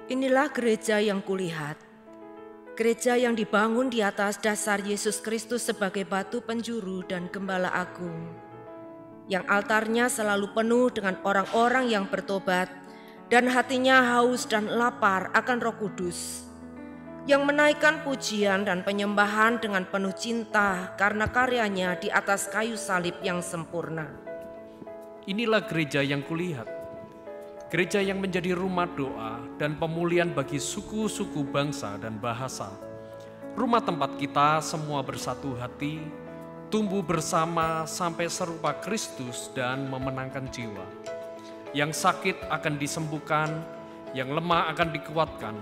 Inilah gereja yang kulihat, gereja yang dibangun di atas dasar Yesus Kristus sebagai batu penjuru dan gembala agung, yang altarnya selalu penuh dengan orang-orang yang bertobat dan hatinya haus dan lapar akan Roh Kudus, yang menaikkan pujian dan penyembahan dengan penuh cinta karena karyanya di atas kayu salib yang sempurna. Inilah gereja yang kulihat, gereja yang menjadi rumah doa dan pemulihan bagi suku-suku bangsa dan bahasa. Rumah tempat kita semua bersatu hati, tumbuh bersama sampai serupa Kristus dan memenangkan jiwa. Yang sakit akan disembuhkan, yang lemah akan dikuatkan,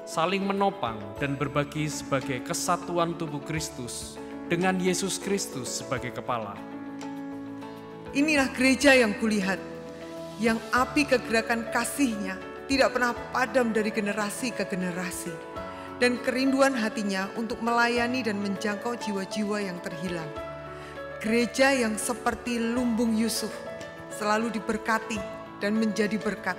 saling menopang dan berbagi sebagai kesatuan tubuh Kristus dengan Yesus Kristus sebagai kepala. Inilah gereja yang kulihat, yang api kegerakan kasih-Nya tidak pernah padam dari generasi ke generasi, dan kerinduan hatinya untuk melayani dan menjangkau jiwa-jiwa yang terhilang. Gereja yang seperti lumbung Yusuf selalu diberkati dan menjadi berkat.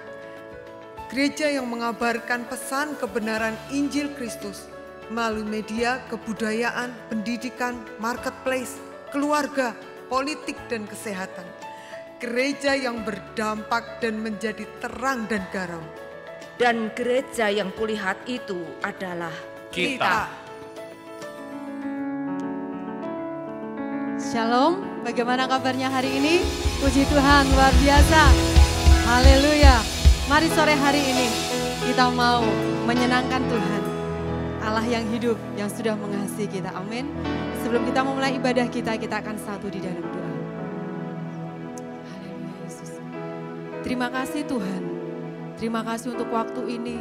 Gereja yang mengabarkan pesan kebenaran Injil Kristus melalui media, kebudayaan, pendidikan, marketplace, keluarga, politik, dan kesehatan. Gereja yang berdampak dan menjadi terang dan garam. Dan gereja yang kulihat itu adalah Kita. Shalom, bagaimana kabarnya hari ini? Puji Tuhan, luar biasa. Haleluya. Mari sore hari ini kita mau menyenangkan Tuhan, Allah yang hidup, yang sudah mengasihi kita. Amin. Sebelum kita memulai ibadah kita akan satu di dalam doa. Haleluya Yesus. Terima kasih Tuhan. Terima kasih untuk waktu ini.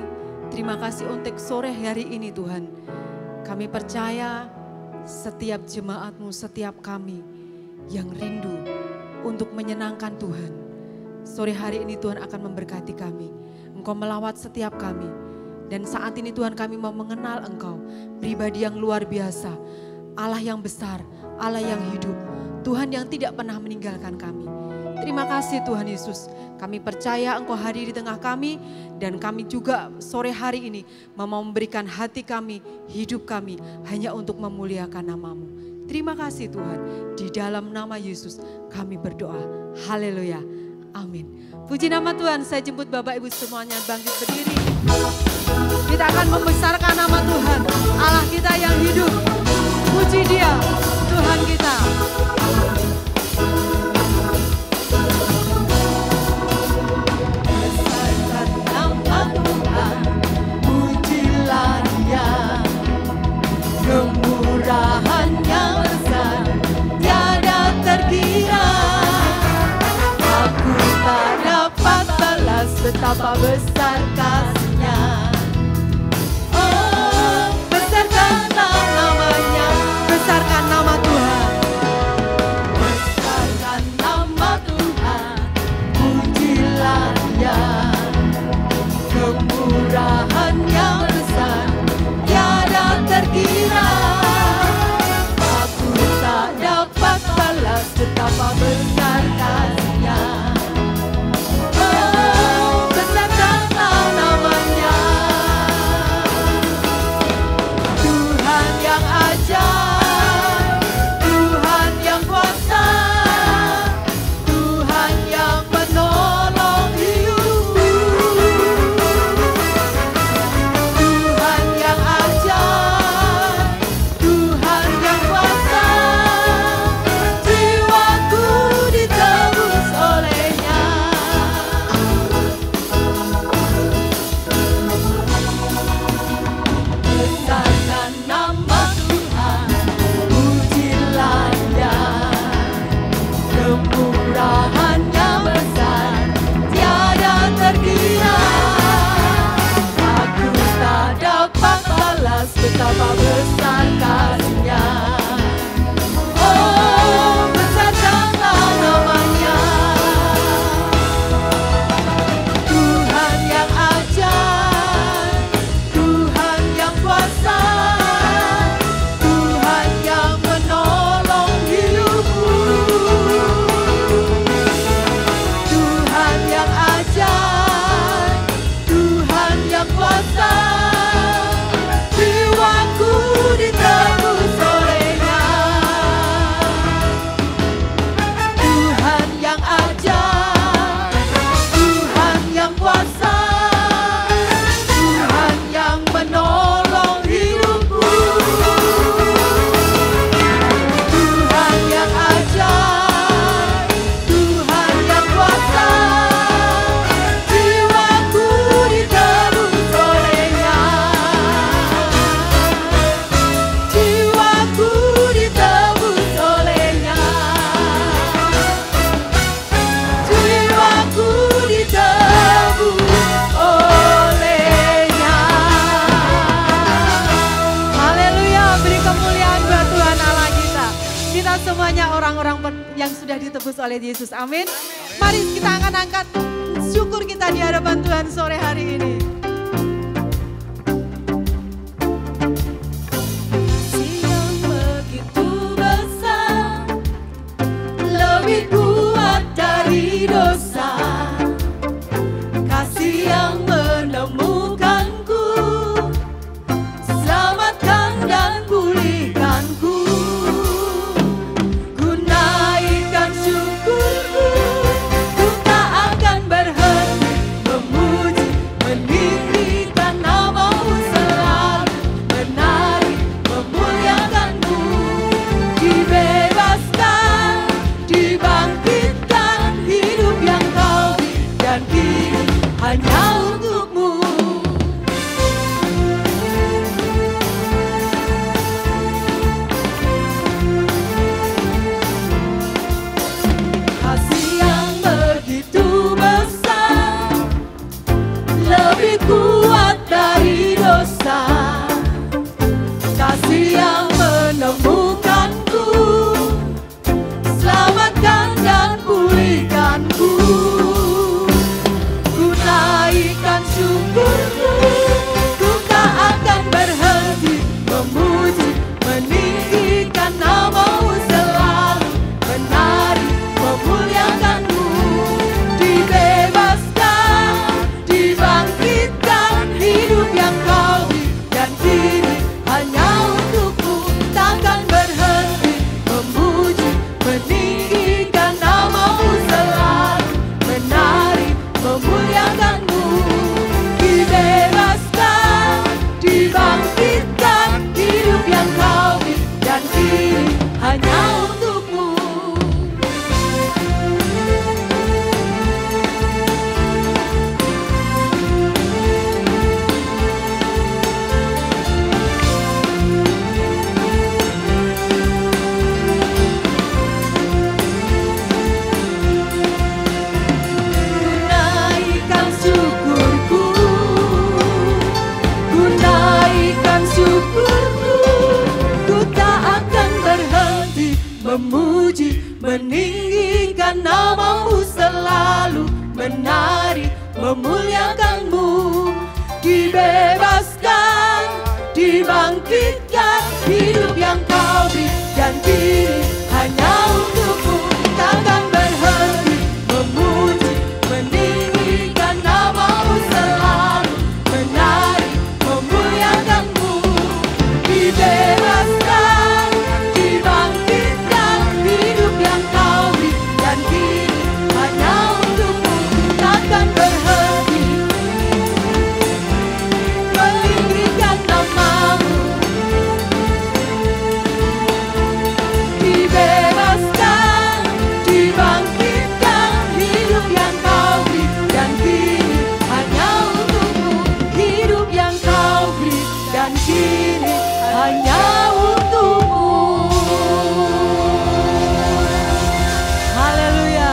Terima kasih untuk sore hari ini Tuhan. Kami percaya setiap jemaat-Mu, setiap kami yang rindu untuk menyenangkan Tuhan. Sore hari ini Tuhan akan memberkati kami. Engkau melawat setiap kami. Dan saat ini Tuhan kami mau mengenal Engkau. Pribadi yang luar biasa. Allah yang besar, Allah yang hidup. Tuhan yang tidak pernah meninggalkan kami. Terima kasih Tuhan Yesus. Kami percaya Engkau hadir di tengah kami. Dan kami juga sore hari ini mau memberikan hati kami, hidup kami hanya untuk memuliakan nama-Mu. Terima kasih Tuhan. Di dalam nama Yesus kami berdoa. Haleluya. Amin. Puji nama Tuhan. Saya jemput Bapak Ibu semuanya bangkit berdiri. Kita akan membesarkan nama Tuhan, Allah kita yang hidup. Puji Dia, Tuhan kita. Besarkan nama Tuhan, pujilah Dia. Kemurahan-Nya besar, tiada terkira. Aku tak dapat balas betapa besar kasih-Nya. Oh, besarkanlah namanya, besarkan nama Tuhan. Besarkan nama Tuhan, pujilah Dia. Kemurahan-Nya besar, tiada terkira. Aku tak dapat balas betapa besar kasih-Nya. Oh, besarkanlah namanya. kita semuanya orang-orang yang sudah ditebus oleh Yesus. Amin. Mari kita akan angkat syukur kita di hadapan Tuhan sore hari ini. Kasih yang begitu besar, lebih kuat dari dosa. Kasih yang menemukanku, selamatkan dan pulihkanku. Ku naikkan syukurku, ku tak akan berhenti memuji, meninggikan namamu selalu, menari, memuliakanmu. Dibebaskan, dibangkitkan, hidup yang kau beri dan kini hanya untukmu. Kasih yang begitu besar, lebih kuat dari dosa. Kasih yang menemukanku, selamatkan dan pulihkanku. Ku naikkan syukurku, ku tak akan berhenti memuji, meninggikan namamu selalu, menari, memuliakanmu. Dibebaskan, dibangkitkan, hidup yang kau beri dan kini hanya untukmu. Takkan berhenti memuji, meninggikan namamu selalu, menari, memuliakanmu. Dibebaskan, dibangkitkan, hidup yang kau beri dan kini hanya untukmu. Naikkan syukurku, ku naikkan syukurku, ku tak akan berhenti memuji, meninggikan namamu selalu, menari, memuliakanmu. Dibebaskan, dibangkitkan, hidup yang kau beri dan kini hanya untukmu. Takkan berhenti memuji, meninggikan namamu selalu, menari, memuliakanmu. Dibebaskan, dibangkitkan, hidup yang kau beri dan kini hanya untukmu. Takkan berhenti meninggikan namamu. Dibebaskan, dibangkitkan, hidup yang kau beri dan kini hanya untukmu. Hidup yang kau beri dan kini hanya untukmu. Haleluya.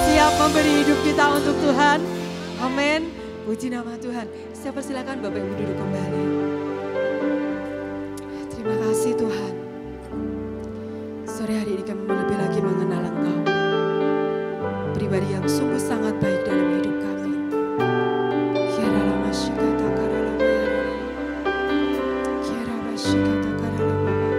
Siap memberi hidup kita untuk Tuhan. Amin. Puji nama Tuhan. Saya persilakan Bapak Ibu duduk kembali. Terima kasih Tuhan. Sore hari ini kami lebih lagi mengenal Engkau. Pribadi yang sungguh sangat baik dalam hidup kami. Kiara lama shikata kara lama yara. Kiara bashikata kara lama baba.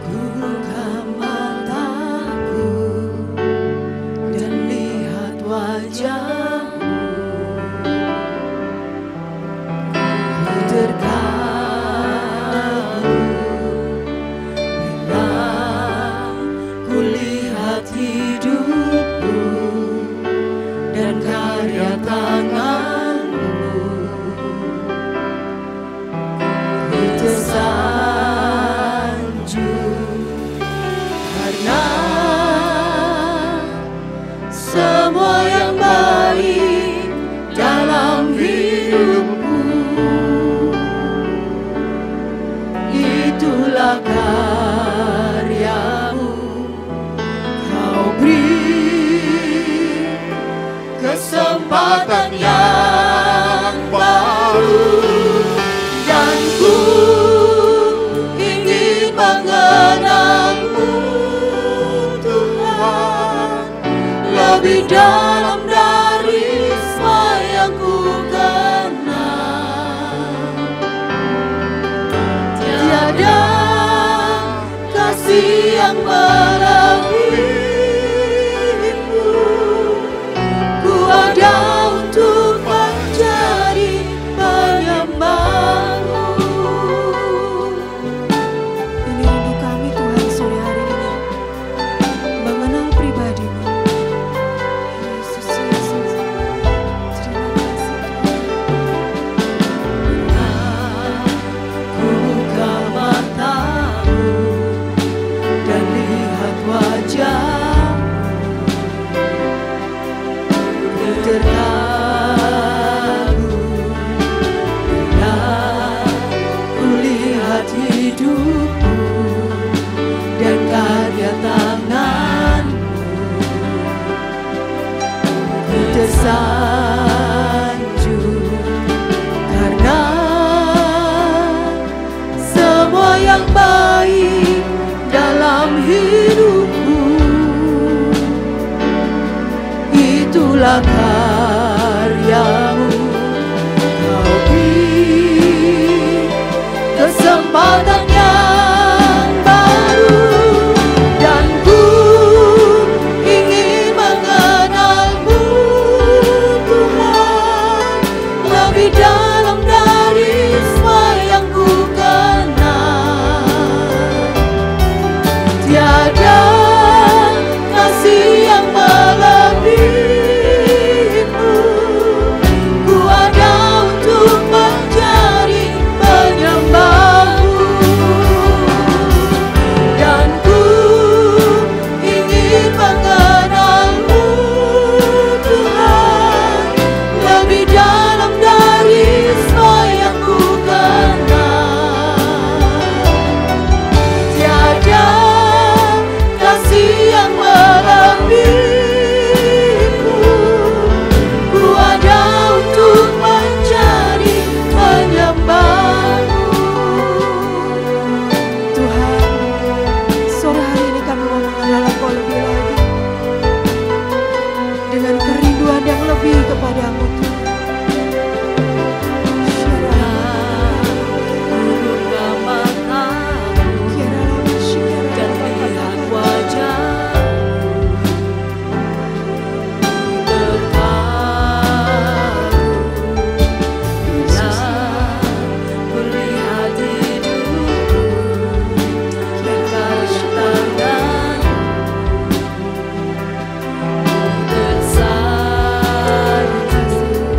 Ku buka mataku dan lihat wajahmu, ku terkagum bila ku lihat hidupku dan karya tanganmu. Ku tersanjung karena semua yang baik dalam hidupku, itulah karyamu. Kau beri kesempatan yang dalam darismu yang ku kenal. Tiada kasih yang melebihimu. Ku ada untuk menjadi penyembah-Mu. Ini rindu kami Tuhan sore hari ini, mengenal pribadi-Mu. Yesus, Yesus, terima kasih Tuhan. Ku buka matamu dan lihat wajah-Mu. Ku terkagum bila ku lihat hidup-Mu dan karya tangan-Mu. Ku tersanjung karena semua yang baik dalam hidup-Mu. Itulah karya-Mu. Kau beri kesempatan yang baru, dan ku ingin mengenal-Mu, Tuhan, lebih dalam dari semua yang ku kenal. Tiada kasih yang melebihimu. Ku ada untuk menjadi penyembah-Mu, dan ku ingin mengenal-Mu, Tuhan, lebih dalam dari semua yang ku kenal. Tiada kasih yang melebihimu. Ku ada untuk menjadi penyembah-Mu. Tuhan, sore hari ini kami mau mengenal Engkau lebih lagi, dengan kerinduan yang lebih kepadamu Tuhan. Buka matamu dan lihat wajah-Mu. Terkagum bila ku lihat hidup-Mu dan karya tangan-Mu. Tersanjung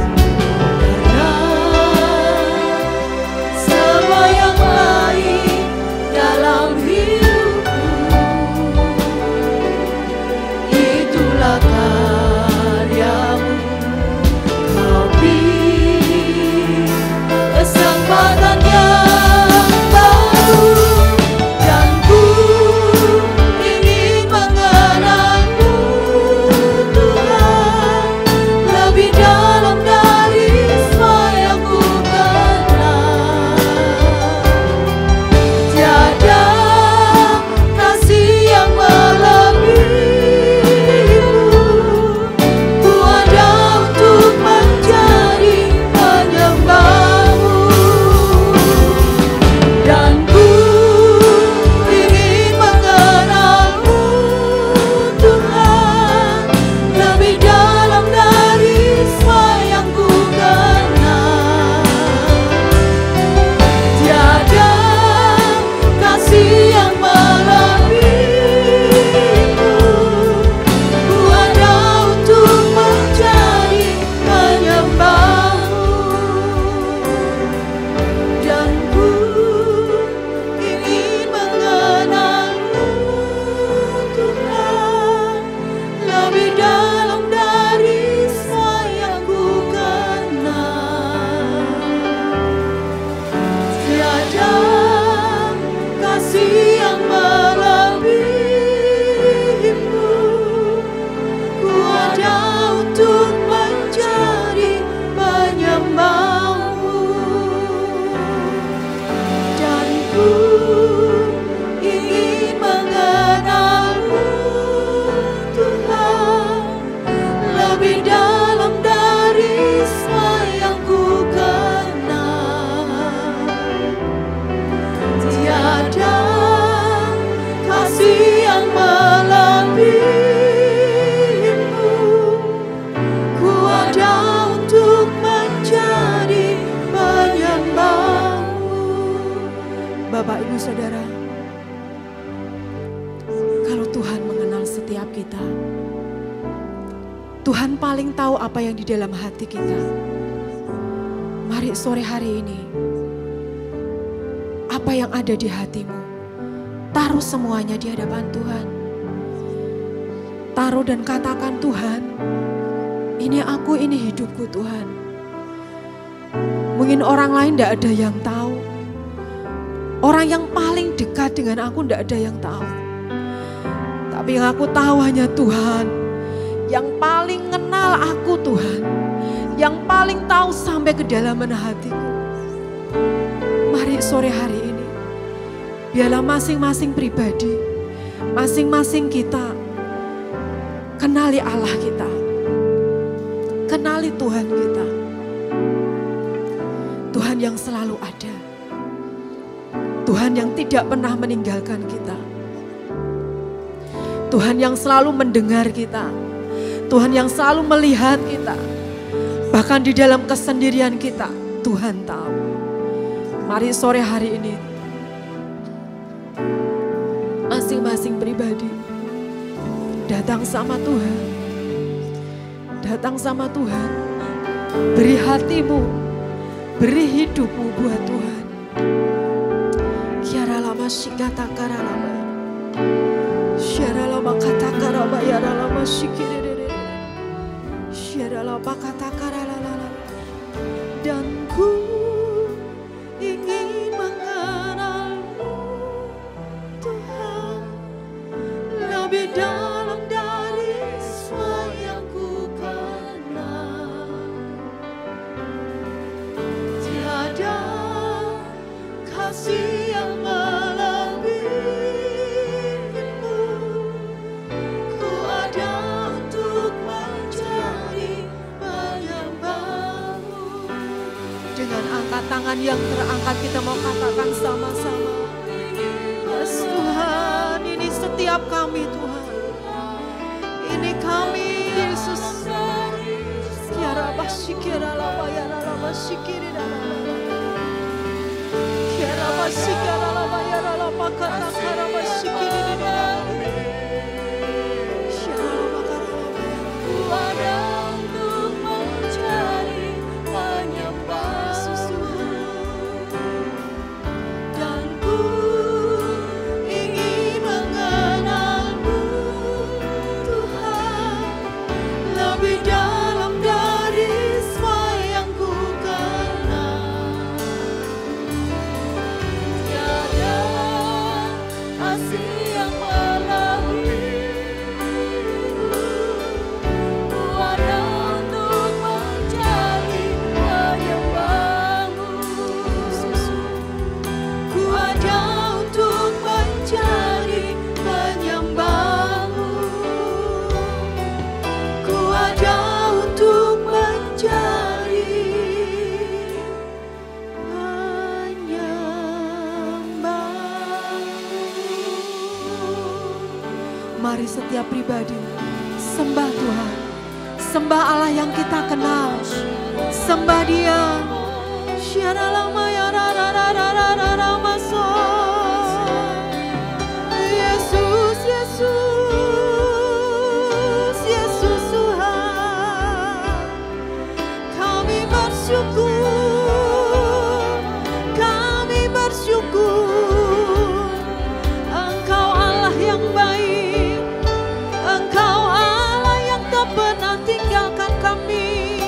Bapak Ibu Saudara, kalau Tuhan mengenal setiap kita, Tuhan paling tahu apa yang di dalam hati kita. Mari sore hari ini, apa yang ada di hatimu, taruh semuanya di hadapan Tuhan. Taruh dan katakan, Tuhan, ini aku, ini hidupku Tuhan. Mungkin orang lain tidak ada yang tahu. Orang yang paling dekat dengan aku tidak ada yang tahu. Tapi yang aku tahu hanya Tuhan. Yang paling kenal aku Tuhan. Yang paling tahu sampai kedalaman hatiku. Mari sore hari ini, biarlah masing-masing pribadi, masing-masing kita kenali Allah kita. Kenali Tuhan kita. Tuhan yang selalu ada. Tuhan yang tidak pernah meninggalkan kita. Tuhan yang selalu mendengar kita. Tuhan yang selalu melihat kita. Bahkan di dalam kesendirian kita, Tuhan tahu. Mari sore hari ini, masing-masing pribadi datang sama Tuhan. Datang sama Tuhan. Beri hatimu, beri hidupmu buat Tuhan. Kiara lama shikata kara lama. Syara lama kata kara bayara lama shikirere. Syara lama kata kara lala. Dan ku ingin mengenalmu Tuhan lebih dalam dari semua yang ku kenal. Tiada kasih yang melebihimu. Ku ada untuk mencari penyembahmu. Dengan angkat tangan yang terangkat, kita mau katakan sama-sama, yes Tuhan, ini setiap kami Tuhan. Ini kami Yesus. Kiara basikira lama ya lama sikiri lama. Kiara basikira lama ya lama kata kara basikiri lama. Kiara lama kara lama. Ku ada untuk mencari penyembah Yesus dan ku ingin mengenalmu Tuhan lebih dalam dari semua yang ku kenal. Tiada kasih yang melebihimu. Ku ada untuk mencari penyembahmu. Ku ada untuk mencari penyembahmu. Ku ada untuk mencari penyembahmu. Mari setiap pribadi sembah Tuhan. Sembah Allah yang kita kenal. Sembah Dia. Syara lama ya ra maso. Yesus, Yesus, Yesus Tuhan. Kami bersyukur. Kami bersyukur. Engkau Allah yang baik. Engkau Allah yang tak pernah tinggalkan kami.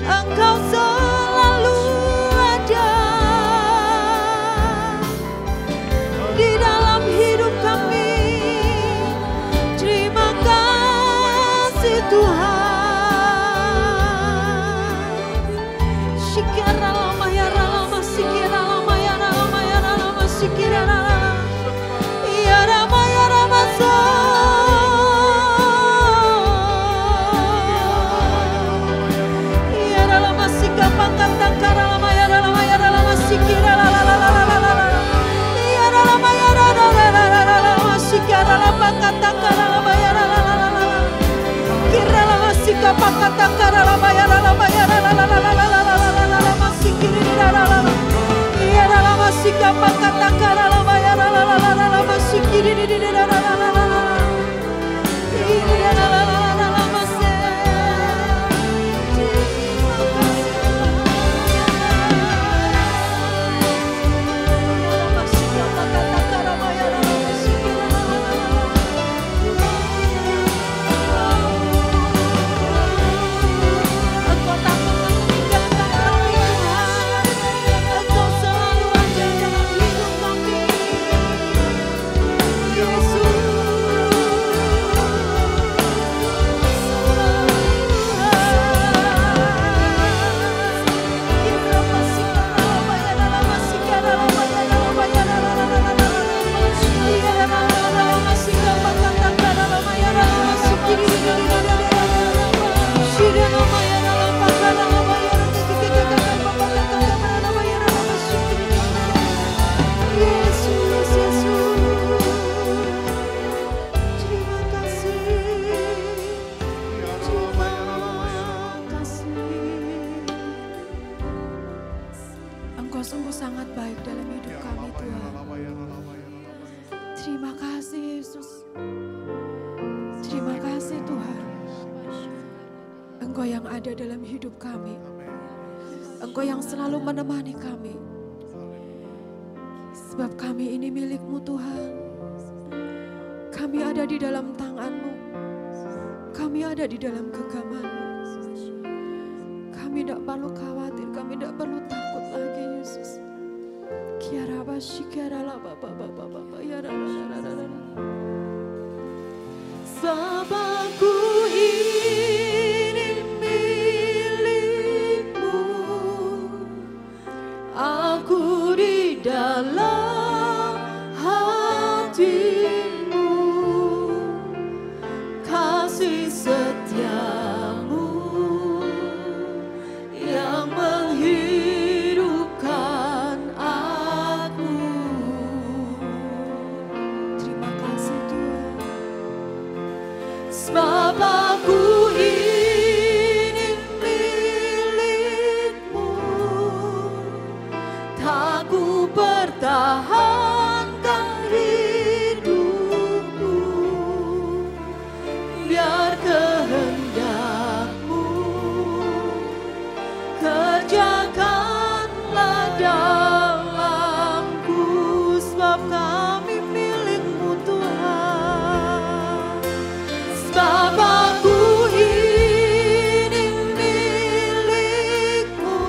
Engkau selalu ada di dalam hidup kami. Terima kasih Tuhan. Shikara lama ya lama sikira lama ya lama ya lama sikira lama ya lama so. Ya lama sikap pangkat tangkara lama ya lama sikira lama ya lama sikara lama kata kara lama ya lama kira lama sikap pangkat tangkara lama ya lama sikira lama ya lama sikap Engkau yang ada dalam hidup kami. Engkau yang selalu menemani kami. Sebab kami ini milik-Mu Tuhan. Kami ada di dalam tangan-Mu. Kami ada di dalam genggaman-Mu. Kami tidak perlu khawatir, kami tidak perlu takut lagi, Yesus. Kiara basyikara la baba baba baba ya ra ra ra ra. Sebab aku ini milik-Mu, aku di dalam hati-Mu, kasih setia-Mu yang menghidupkan aku. Terima kasih Tuhan. Sebab aku ini milik-Mu, tak ku pertahankan hidupku, biar kehendak-Mu kerjakanlah dalamku. Sebab kami milik-Mu Tuhan. Sebab aku ini milik-Mu,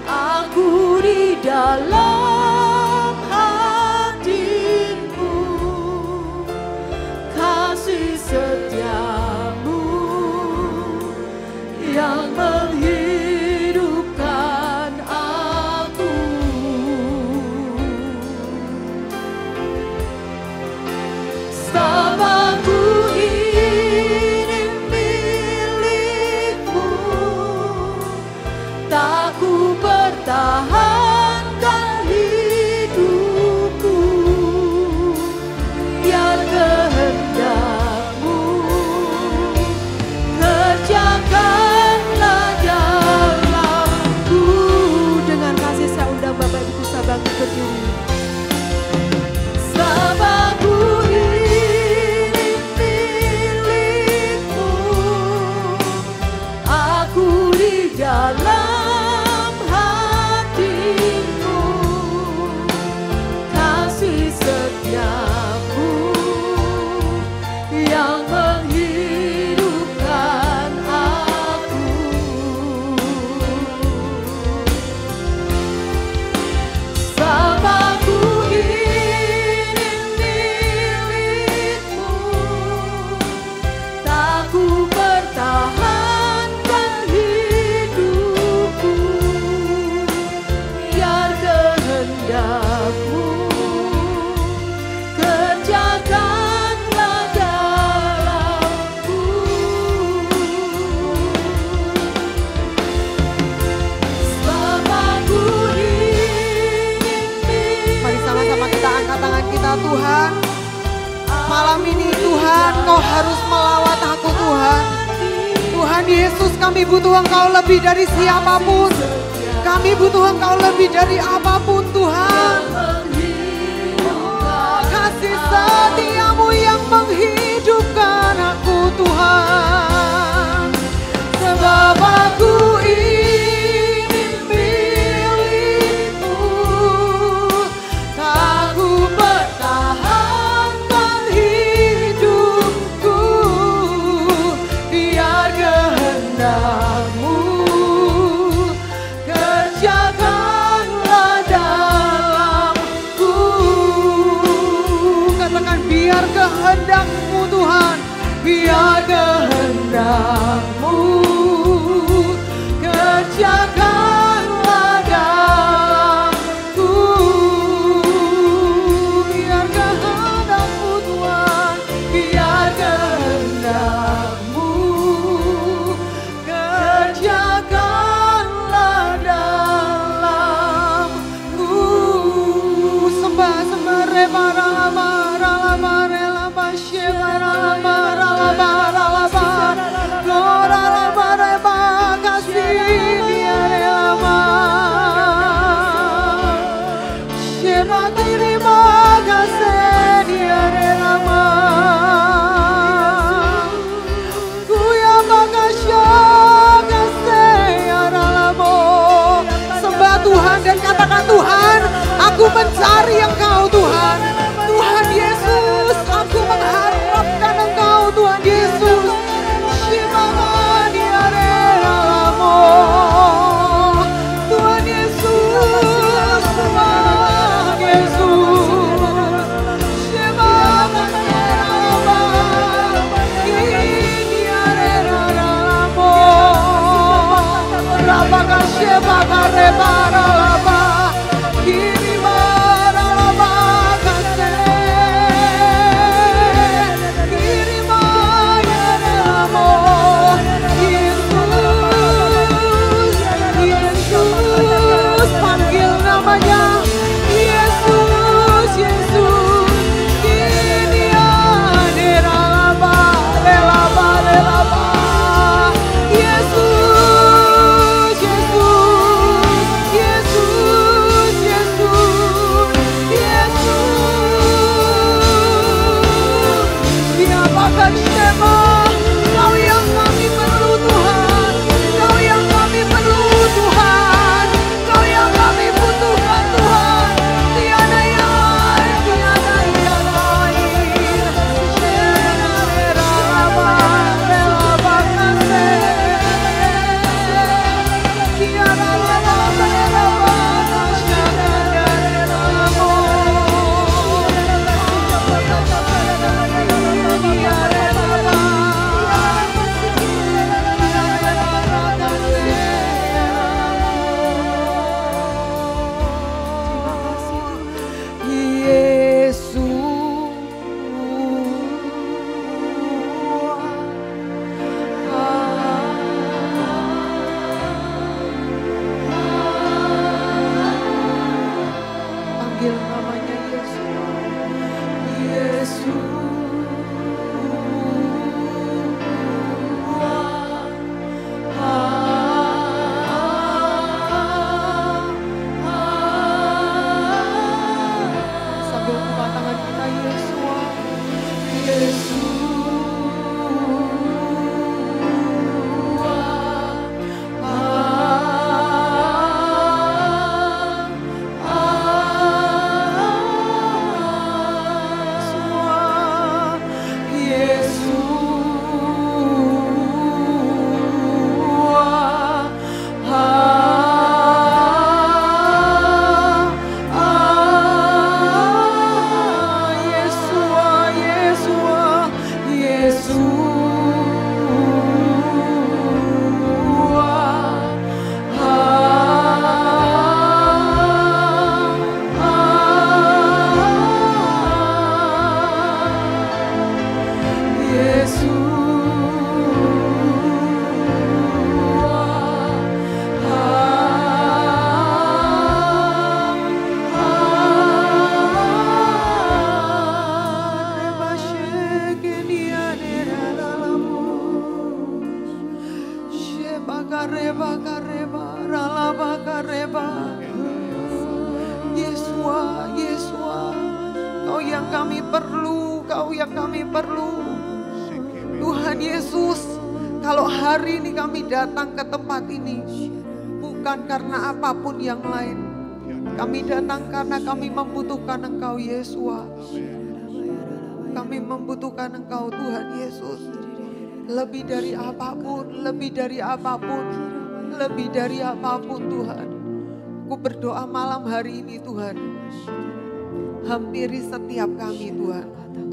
aku di dalam hati-Mu, kasih setia-Mu yang menghidupkan aku. Sebab aku ini milik-Mu, tak ku pertahankan hidupku, biar kehendak-Mu kerjakanlah dalamku. Dengan kasih saya undang Bapak Ibu bisa bangkit berdiri. Sebab aku ini milik-Mu, aku di dalam hati-Mu, kasih setia-Mu yang menghidupkan aku. Sebab aku ini milik-Mu, tak ku pertahankan hidupku, biar kehendak-Mu kerjakanlah dalamku. Sebab aku ini Mari sama-sama kita angkat tangan kita, Tuhan. Malam ini Tuhan, Kau harus melawat aku Tuhan. Tuhan Yesus, kami butuh Engkau lebih dari siapapun. Kami butuh Engkau lebih dari apapun Tuhan. Kasih setiamu yang menghidupkan aku Tuhan. Sebab aku ingin milik-Mu, tak ku pertahankan hidupku, biar kehendak-Mu kerjakanlah dalamku. Katakan biar kehendak-Mu Tuhan, biar kehendak-Mu kerjakanlah dalamku. Biar kehendak-Mu Tuhan, biar kehendak-Mu kerjakanlah dalamku. Sembah, sembah, rebara, rebara, rebara, rebara, shebara, rebara, rebara, rebara, lora, rebara, rebara, kasih dia rela, sheba terima kasih dia rela, kuya makasya kasih ya rela. Sembah Tuhan dan katakan Tuhan, aku mencari Engkau Tuhan. Tuhan Yesus, aku mengharapkan Engkau Tuhan Yesus. Shimamani arelamo. Tuhan Yesus, Tuhan Yesus. Shimamani arelamo. Ini arelamo. Rabaka shebaka rebara laba. Kiri bara laba. Yesua, Kau yang kami perlu, Kau yang kami perlu. Tuhan Yesus, kalau hari ini kami datang ke tempat ini, bukan karena apapun yang lain. Kami datang karena kami membutuhkan Engkau, Yesua. Kami membutuhkan Engkau, Tuhan Yesus. Lebih dari apapun, lebih dari apapun, lebih dari apapun, Tuhan. Aku berdoa malam hari ini, Tuhan. Hampiri setiap kami, Tuhan.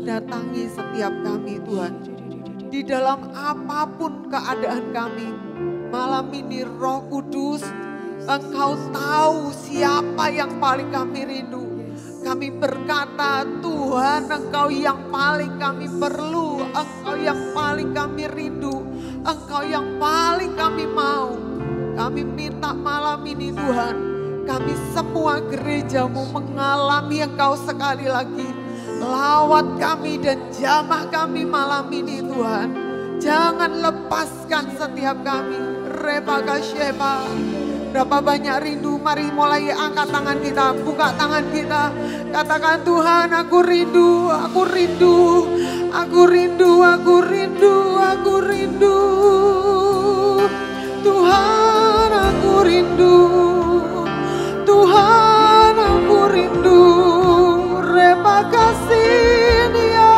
Datangi setiap kami, Tuhan. Di dalam apapun keadaan kami, malam ini Roh Kudus, Engkau tahu siapa yang paling kami rindu. Kami berkata, Tuhan, Engkau yang paling kami perlu, Engkau yang paling kami rindu, Engkau yang paling kami mau. Kami minta malam ini, Tuhan, kami semua gerejamu mengalami Engkau sekali lagi. Lawat kami dan jamah kami malam ini, Tuhan. Jangan lepaskan setiap kami. Rebaga Sheba. Berapa banyak rindu, mari mulai angkat tangan kita, buka tangan kita. Katakan, Tuhan, aku rindu, aku rindu, aku rindu, aku rindu, aku rindu. Tuhan, aku rindu, Tuhan, aku rindu. Terima kasih dia.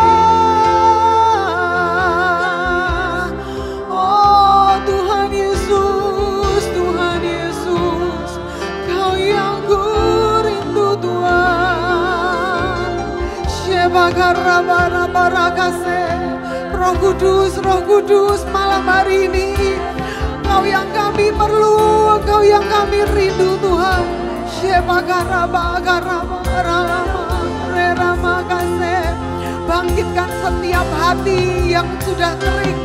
Oh Tuhan Yesus, Tuhan Yesus, Kau yang ku rindu, Tuhan. Shebagarabarakase, Roh Kudus, malam hari ini Kau yang kami perlu, Kau yang kami rindu, Tuhan. Bangkitkan setiap hati yang sudah kering,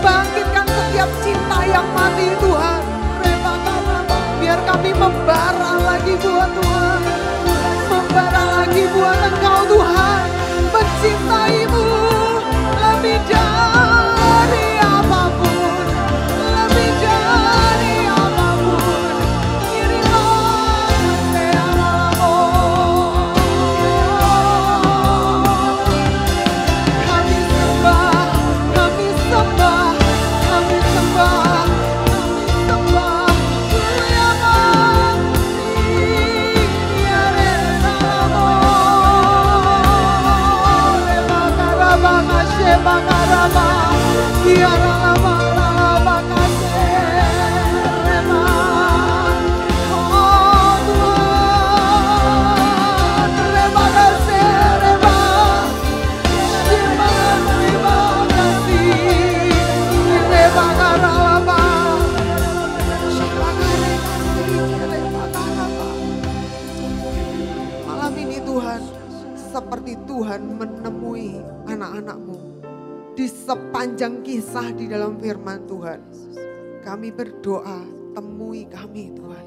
bangkitkan setiap cinta yang mati, Tuhan. Biar kami membara lagi buat Tuhan, membara lagi buat Engkau, Tuhan. Mencintaimu lebih dari apapun, lebih dari apapun. Malam ini Tuhan, seperti Tuhan menemui anak-anak-Mu di sepanjang kisah di dalam firman Tuhan. Kami berdoa, temui kami Tuhan.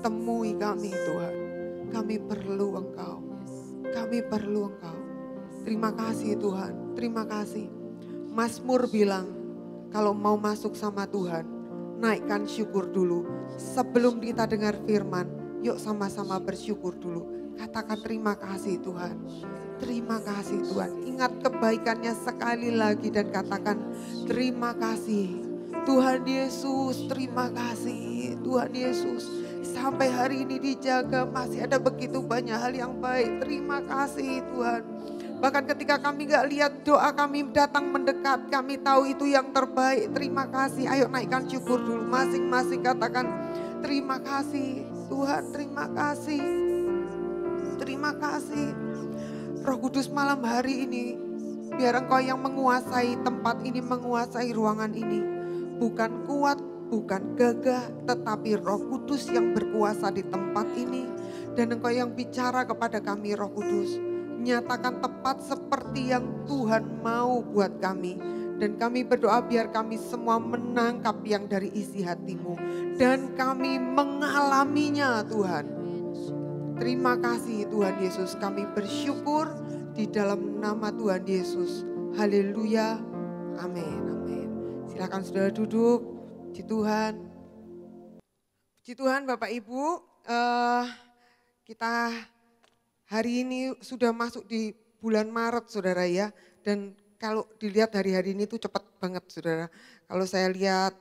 Temui kami Tuhan. Kami perlu Engkau. Kami perlu Engkau. Terima kasih Tuhan, terima kasih. Mazmur bilang, kalau mau masuk sama Tuhan, naikkan syukur dulu. Sebelum kita dengar firman, yuk sama-sama bersyukur dulu. Katakan terima kasih Tuhan. Terima kasih Tuhan. Ingat kebaikannya sekali lagi dan katakan terima kasih. Tuhan Yesus, terima kasih. Tuhan Yesus, sampai hari ini dijaga, masih ada begitu banyak hal yang baik. Terima kasih Tuhan. Bahkan ketika kami gak lihat, doa kami datang mendekat, kami tahu itu yang terbaik. Terima kasih. Ayo naikkan syukur dulu. Masing-masing katakan terima kasih Tuhan, terima kasih. Terima kasih. Roh Kudus malam hari ini, biar Engkau yang menguasai tempat ini, menguasai ruangan ini. Bukan kuat, bukan gagah, tetapi Roh Kudus yang berkuasa di tempat ini. Dan Engkau yang bicara kepada kami, Roh Kudus. Nyatakan tepat seperti yang Tuhan mau buat kami. Dan kami berdoa biar kami semua menangkap yang dari isi hati-Mu. Dan kami mengalaminya Tuhan. Terima kasih Tuhan Yesus, kami bersyukur di dalam nama Tuhan Yesus. Haleluya, amin, amin. Silakan saudara duduk, Puji Tuhan. Puji Tuhan Bapak Ibu, kita hari ini sudah masuk di bulan Maret saudara ya. Dan kalau dilihat hari-hari ini tuh cepat banget saudara. Kalau saya lihat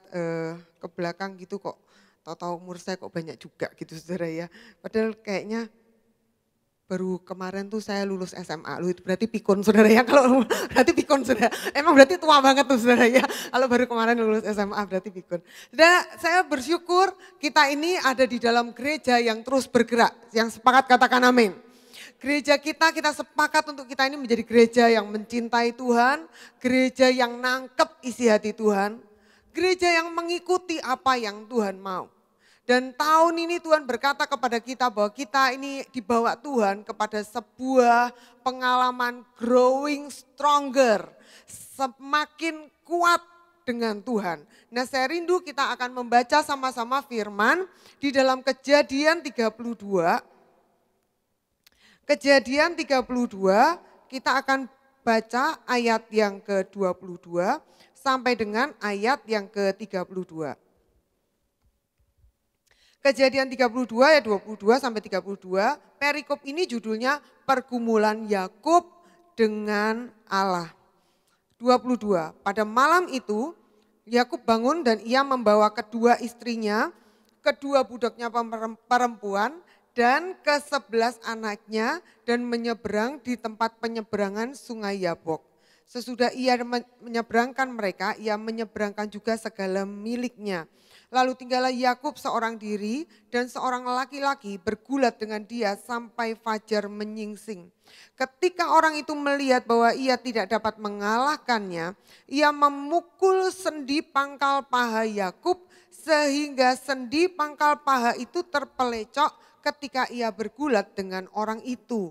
ke belakang gitu kok tahu-tahu umur saya kok banyak juga gitu saudara ya. Padahal kayaknya baru kemarin tuh saya lulus SMA, itu berarti pikun saudara ya, kalau berarti pikun saudara, emang berarti tua banget tuh saudara ya, kalau baru kemarin lulus SMA berarti pikun. Dan saya bersyukur kita ini ada di dalam gereja yang terus bergerak, yang sepakat katakan amin. Gereja kita sepakat untuk kita ini menjadi gereja yang mencintai Tuhan, gereja yang nangkep isi hati Tuhan, gereja yang mengikuti apa yang Tuhan mau. Dan tahun ini Tuhan berkata kepada kita bahwa kita ini dibawa Tuhan kepada sebuah pengalaman growing stronger. Semakin kuat dengan Tuhan. Nah saya rindu kita akan membaca sama-sama firman di dalam Kejadian 32. Kejadian 32 kita akan baca ayat yang ke-22 sampai dengan ayat yang ke-32. Kejadian 32 ayat 22 sampai 32, perikop ini judulnya pergumulan Yakub dengan Allah. 22, pada malam itu Yakub bangun dan ia membawa kedua istrinya, kedua budaknya perempuan dan ke-11 anaknya dan menyeberang di tempat penyeberangan sungai Yabok. Sesudah ia menyeberangkan mereka, ia menyeberangkan juga segala miliknya. Lalu tinggallah Yakub seorang diri dan seorang laki-laki bergulat dengan dia sampai fajar menyingsing. Ketika orang itu melihat bahwa ia tidak dapat mengalahkannya, ia memukul sendi pangkal paha Yakub sehingga sendi pangkal paha itu terpelecok ketika ia bergulat dengan orang itu.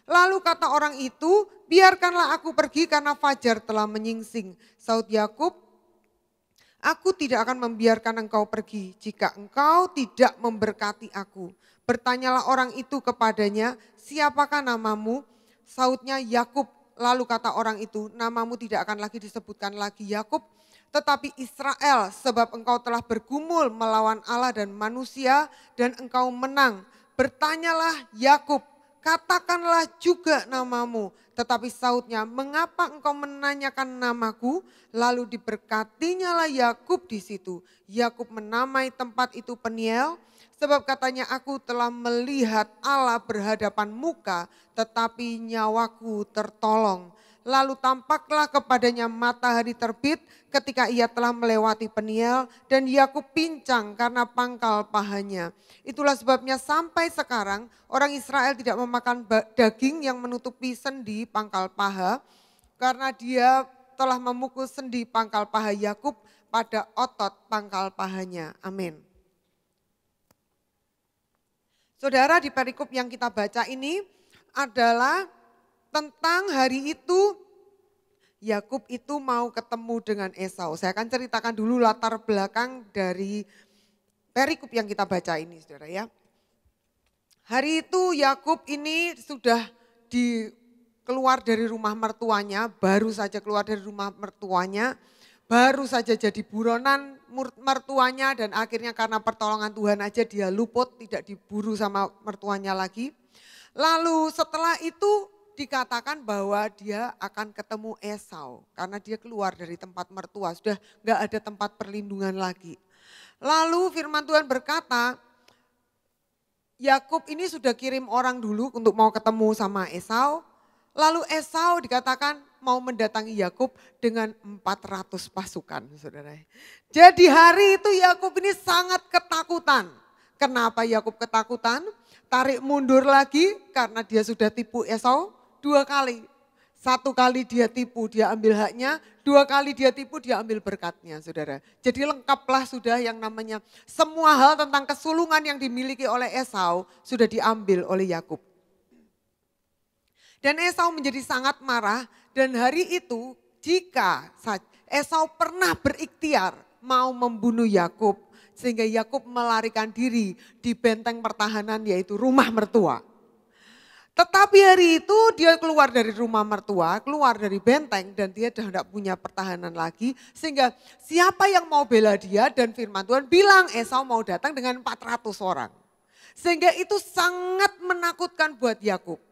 Lalu kata orang itu, biarkanlah aku pergi karena fajar telah menyingsing. Saud Yakub, aku tidak akan membiarkan engkau pergi jika engkau tidak memberkati aku. Bertanyalah orang itu kepadanya, siapakah namamu? Saudnya Yakub. Lalu kata orang itu, namamu tidak akan lagi disebutkan lagi Yakub, tetapi Israel, sebab engkau telah bergumul melawan Allah dan manusia dan engkau menang. Bertanyalah Yakub, katakanlah juga namamu. Tetapi saudnya, mengapa engkau menanyakan namaku? Lalu diberkatinya lah Yakub di situ. Yakub menamai tempat itu Peniel, sebab katanya aku telah melihat Allah berhadapan muka, tetapi nyawaku tertolong. Lalu tampaklah kepadanya matahari terbit ketika ia telah melewati Peniel dan Yakub pincang karena pangkal pahanya. Itulah sebabnya sampai sekarang orang Israel tidak memakan daging yang menutupi sendi pangkal paha karena dia telah memukul sendi pangkal paha Yakub pada otot pangkal pahanya. Amin. Saudara, di perikop yang kita baca ini adalah tentang hari itu Yakub itu mau ketemu dengan Esau. Saya akan ceritakan dulu latar belakang dari perikop yang kita baca ini saudara ya. Hari itu Yakub ini sudah keluar dari rumah mertuanya, baru saja keluar dari rumah mertuanya, baru saja jadi buronan mertuanya dan akhirnya karena pertolongan Tuhan aja dia luput, tidak diburu sama mertuanya lagi. Lalu setelah itu dikatakan bahwa dia akan ketemu Esau karena dia keluar dari tempat mertua, sudah gak ada tempat perlindungan lagi. Lalu firman Tuhan berkata, Yakub ini sudah kirim orang dulu untuk mau ketemu sama Esau. Lalu Esau dikatakan mau mendatangi Yakub dengan 400 pasukan, saudara. Jadi hari itu Yakub ini sangat ketakutan. Kenapa Yakub ketakutan? Tarik mundur lagi karena dia sudah tipu Esau 2 kali. 1 kali dia tipu, dia ambil haknya. 2 kali dia tipu, dia ambil berkatnya, saudara. Jadi lengkaplah sudah yang namanya semua hal tentang kesulungan yang dimiliki oleh Esau sudah diambil oleh Yakub. Dan Esau menjadi sangat marah dan hari itu jika Esau pernah berikhtiar mau membunuh Yakub sehingga Yakub melarikan diri di benteng pertahanan yaitu rumah mertua. Tetapi hari itu dia keluar dari rumah mertua, keluar dari benteng dan dia sudah tidak punya pertahanan lagi. Sehingga siapa yang mau bela dia dan firman Tuhan bilang Esau mau datang dengan 400 orang. Sehingga itu sangat menakutkan buat Yakub.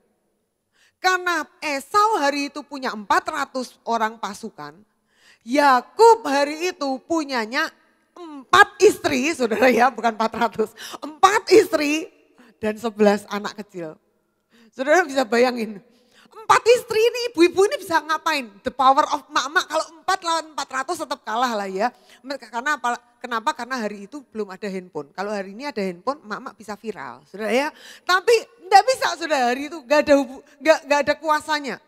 Karena Esau hari itu punya 400 orang pasukan. Yakub hari itu punyanya 4 istri, saudara ya, bukan 400. 4 istri dan 11 anak kecil. Saudara bisa bayangin, 4 istri ini, ibu-ibu ini bisa ngapain? The power of mak-mak, kalau 4 lawan 400 tetap kalah lah ya. Kenapa? Karena hari itu belum ada handphone. Kalau hari ini ada handphone, mak-mak bisa viral, saudara ya. Tapi enggak bisa, saudara, hari itu enggak ada kuasanya.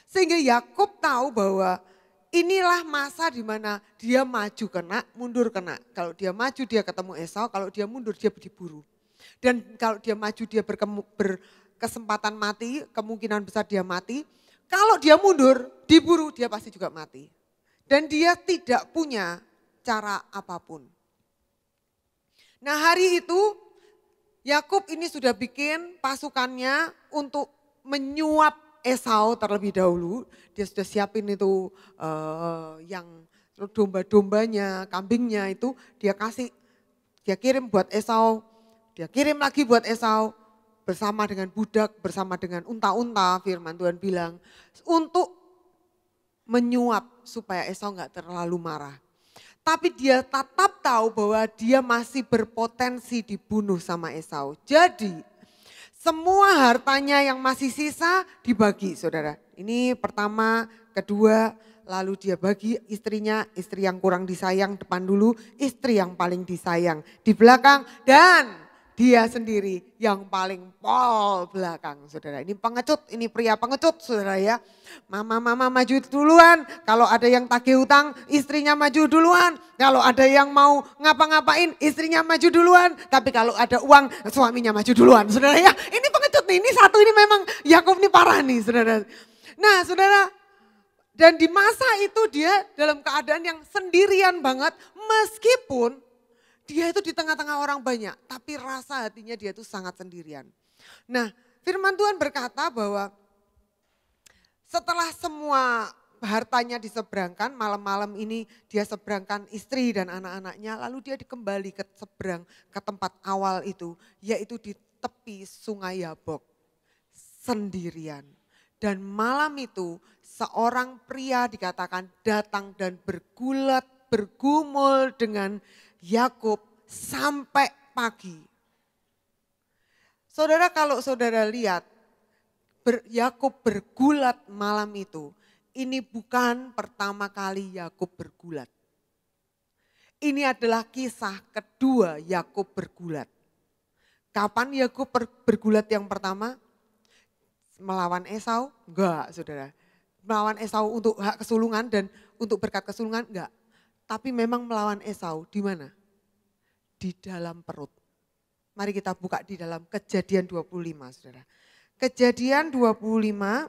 Sehingga Yakub tahu bahwa inilah masa di mana dia maju kena, mundur kena. Kalau dia maju dia ketemu Esau, kalau dia mundur dia diburu. Dan kalau dia maju dia berkesempatan mati, kemungkinan besar dia mati. Kalau dia mundur, diburu dia pasti juga mati. Dan dia tidak punya cara apapun. Nah hari itu Yakub ini sudah bikin pasukannya untuk menyuap Esau terlebih dahulu. Dia sudah siapin itu yang domba-dombanya, kambingnya itu dia kirim buat Esau. Dia kirim lagi buat Esau bersama dengan budak, bersama dengan unta-unta, firman Tuhan bilang. Untuk menyuap supaya Esau enggak terlalu marah. Tapi dia tetap tahu bahwa dia masih berpotensi dibunuh sama Esau. Jadi semua hartanya yang masih sisa dibagi, saudara. Ini pertama, kedua, lalu dia bagi istrinya, istri yang kurang disayang depan dulu, istri yang paling disayang di belakang, dan dia sendiri yang paling pol belakang, saudara. Ini pengecut, ini pria pengecut, saudara ya. Mama maju duluan, kalau ada yang tagih hutang, istrinya maju duluan. Kalau ada yang mau ngapa-ngapain, istrinya maju duluan. Tapi kalau ada uang, suaminya maju duluan, saudara ya. Ini pengecut nih, ini satu ini memang Yakub ini parah nih, saudara. Nah, saudara, dan di masa itu dia dalam keadaan yang sendirian banget, meskipun dia itu di tengah-tengah orang banyak, tapi rasa hatinya dia itu sangat sendirian. Nah, firman Tuhan berkata bahwa setelah semua hartanya diseberangkan, malam-malam ini dia seberangkan istri dan anak-anaknya, lalu dia kembali ke seberang ke tempat awal itu, yaitu di tepi sungai Yabok, sendirian. Dan malam itu seorang pria dikatakan datang dan bergumul dengan Yakub sampai pagi. Saudara, kalau saudara lihat Yakub bergulat malam itu, ini bukan pertama kali Yakub bergulat. Ini adalah kisah kedua Yakub bergulat. Kapan Yakub bergulat yang pertama? Melawan Esau? Enggak, saudara. Melawan Esau untuk hak kesulungan dan untuk berkat kesulungan? Enggak. Tapi memang melawan Esau di mana? Di dalam perut. Mari kita buka di dalam Kejadian 25, saudara. Kejadian 25.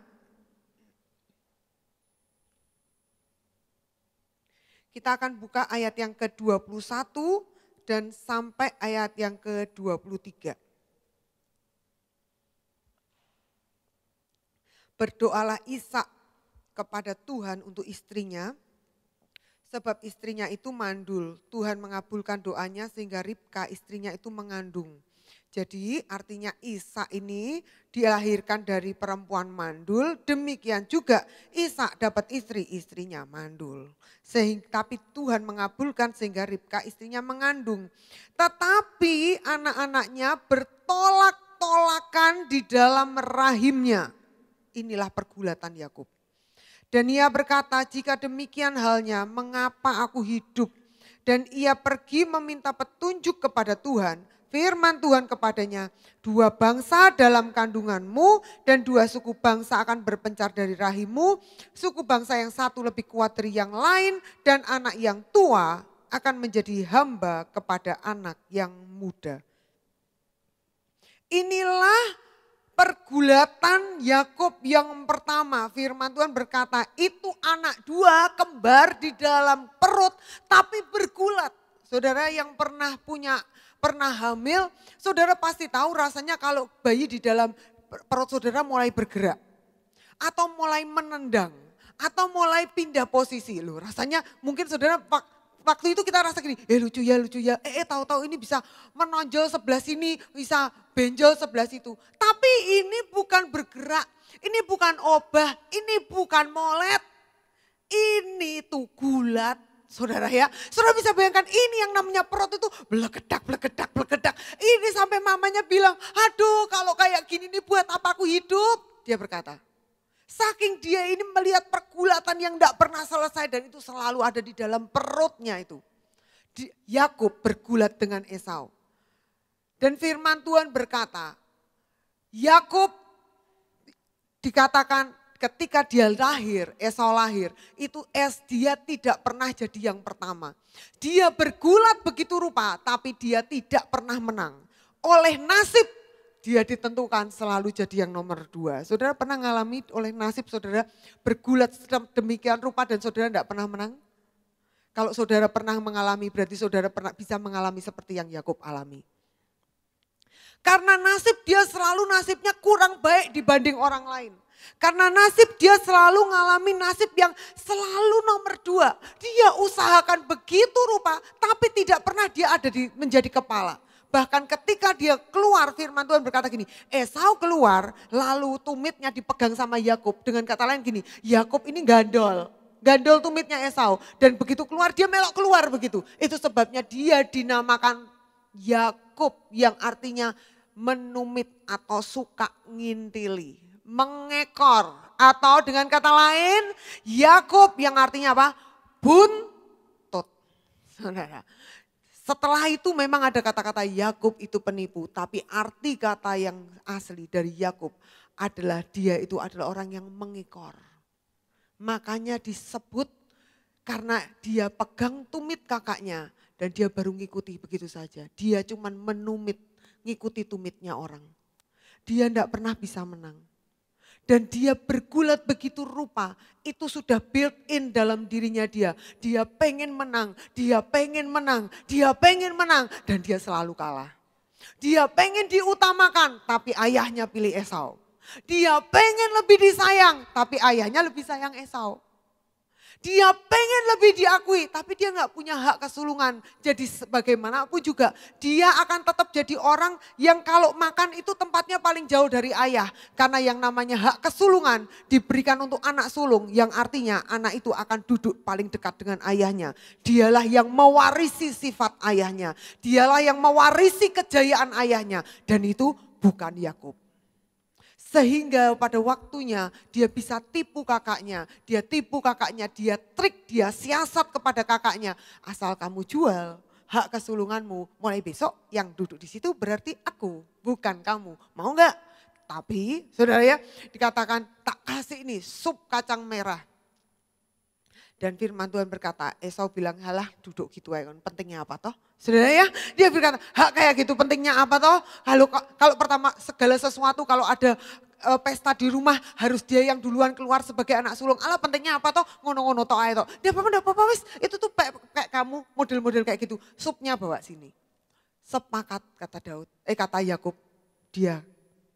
Kita akan buka ayat yang ke-21 dan sampai ayat yang ke-23. Berdoalah Ishak kepada Tuhan untuk istrinya, sebab istrinya itu mandul. Tuhan mengabulkan doanya sehingga Ribka istrinya itu mengandung. Jadi artinya Ishak ini dilahirkan dari perempuan mandul, demikian juga Ishak dapat istri, istrinya mandul. Tapi Tuhan mengabulkan sehingga Ribka istrinya mengandung. Tetapi anak-anaknya bertolak-tolakan di dalam rahimnya. Inilah pergulatan Yakub. Dan ia berkata, jika demikian halnya, mengapa aku hidup? Dan ia pergi meminta petunjuk kepada Tuhan. Firman Tuhan kepadanya, 2 bangsa dalam kandunganmu dan 2 suku bangsa akan berpencar dari rahimmu. Suku bangsa yang satu lebih kuat dari yang lain dan anak yang tua akan menjadi hamba kepada anak yang muda. Inilah pergulatan Yakub yang pertama. Firman Tuhan berkata, itu anak 2 kembar di dalam perut tapi bergulat. Saudara yang pernah hamil, saudara pasti tahu rasanya kalau bayi di dalam perut saudara mulai bergerak. Atau mulai menendang. Atau mulai pindah posisi. Loh, rasanya mungkin saudara waktu itu kita rasa gini, lucu ya. Tahu-tahu ini bisa menonjol sebelah sini, bisa benjol sebelah situ. Tapi ini bukan bergerak, ini bukan obah, ini bukan molet. Ini tuh gulat, saudara ya. Saudara bisa bayangkan ini yang namanya perut itu belegedak. Ini sampai mamanya bilang, aduh kalau kayak gini nih buat apa aku hidup? Dia berkata, saking dia ini melihat pergulatan yang tidak pernah selesai dan itu selalu ada di dalam perutnya itu. Yakub bergulat dengan Esau. Dan firman Tuhan berkata, Yakub dikatakan ketika dia lahir, Esau lahir, itu dia tidak pernah jadi yang pertama. Dia bergulat begitu rupa, tapi dia tidak pernah menang. Oleh nasib, dia ditentukan selalu jadi yang nomor 2. Saudara pernah mengalami oleh nasib saudara bergulat demikian rupa dan saudara tidak pernah menang? Kalau saudara pernah mengalami, berarti saudara pernah bisa mengalami seperti yang Yakub alami. Karena nasib dia selalu nasibnya kurang baik dibanding orang lain. Karena nasib dia selalu ngalami nasib yang selalu nomor 2. Dia usahakan begitu rupa tapi tidak pernah dia ada menjadi kepala. Bahkan ketika dia keluar firman Tuhan berkata gini, Esau keluar lalu tumitnya dipegang sama Yakub. Dengan kata lain gini, Yakub ini gandol tumitnya Esau. Dan begitu keluar dia melok keluar begitu. Itu sebabnya dia dinamakan Yakub yang artinya menumit atau suka ngintili. Mengekor atau dengan kata lain Yakub yang artinya apa? Buntut. Saudara. Setelah itu memang ada kata-kata Yakub itu penipu, tapi arti kata yang asli dari Yakub adalah dia itu adalah orang yang mengekor. Makanya disebut karena dia pegang tumit kakaknya dan dia baru ngikuti begitu saja. Dia cuman menumit, ngikuti tumitnya orang. Dia tidak pernah bisa menang. Dan dia bergulat begitu rupa, itu sudah built in dalam dirinya dia. Dia pengen menang, dan dia selalu kalah. Dia pengen diutamakan, tapi ayahnya pilih Esau. Dia pengen lebih disayang, tapi ayahnya lebih sayang Esau. Dia pengen lebih diakui, tapi dia gak punya hak kesulungan. Jadi bagaimanapun juga dia akan tetap jadi orang yang kalau makan itu tempatnya paling jauh dari ayah. Karena yang namanya hak kesulungan diberikan untuk anak sulung yang artinya anak itu akan duduk paling dekat dengan ayahnya. Dialah yang mewarisi sifat ayahnya. Dialah yang mewarisi kejayaan ayahnya dan itu bukan Yakub. Sehingga pada waktunya dia bisa tipu kakaknya, dia trik, dia siasat kepada kakaknya. Asal kamu jual hak kesulunganmu, mulai besok yang duduk di situ berarti aku, bukan kamu. Mau enggak? Tapi saudara ya dikatakan tak kasih ini sup kacang merah. Dan firman Tuhan berkata, Esau bilang, halah duduk gitu aja, pentingnya apa toh? Saudara ya, dia berkata, hak kayak gitu pentingnya apa toh? Kalau pertama segala sesuatu kalau ada pesta di rumah harus dia yang duluan keluar sebagai anak sulung. Alah pentingnya apa toh? Ngono-ngono toh aja toh. Dia apa-apa wis, itu tuh kayak kamu model-model kayak gitu. Supnya bawa sini. Sepakat kata Yakub, dia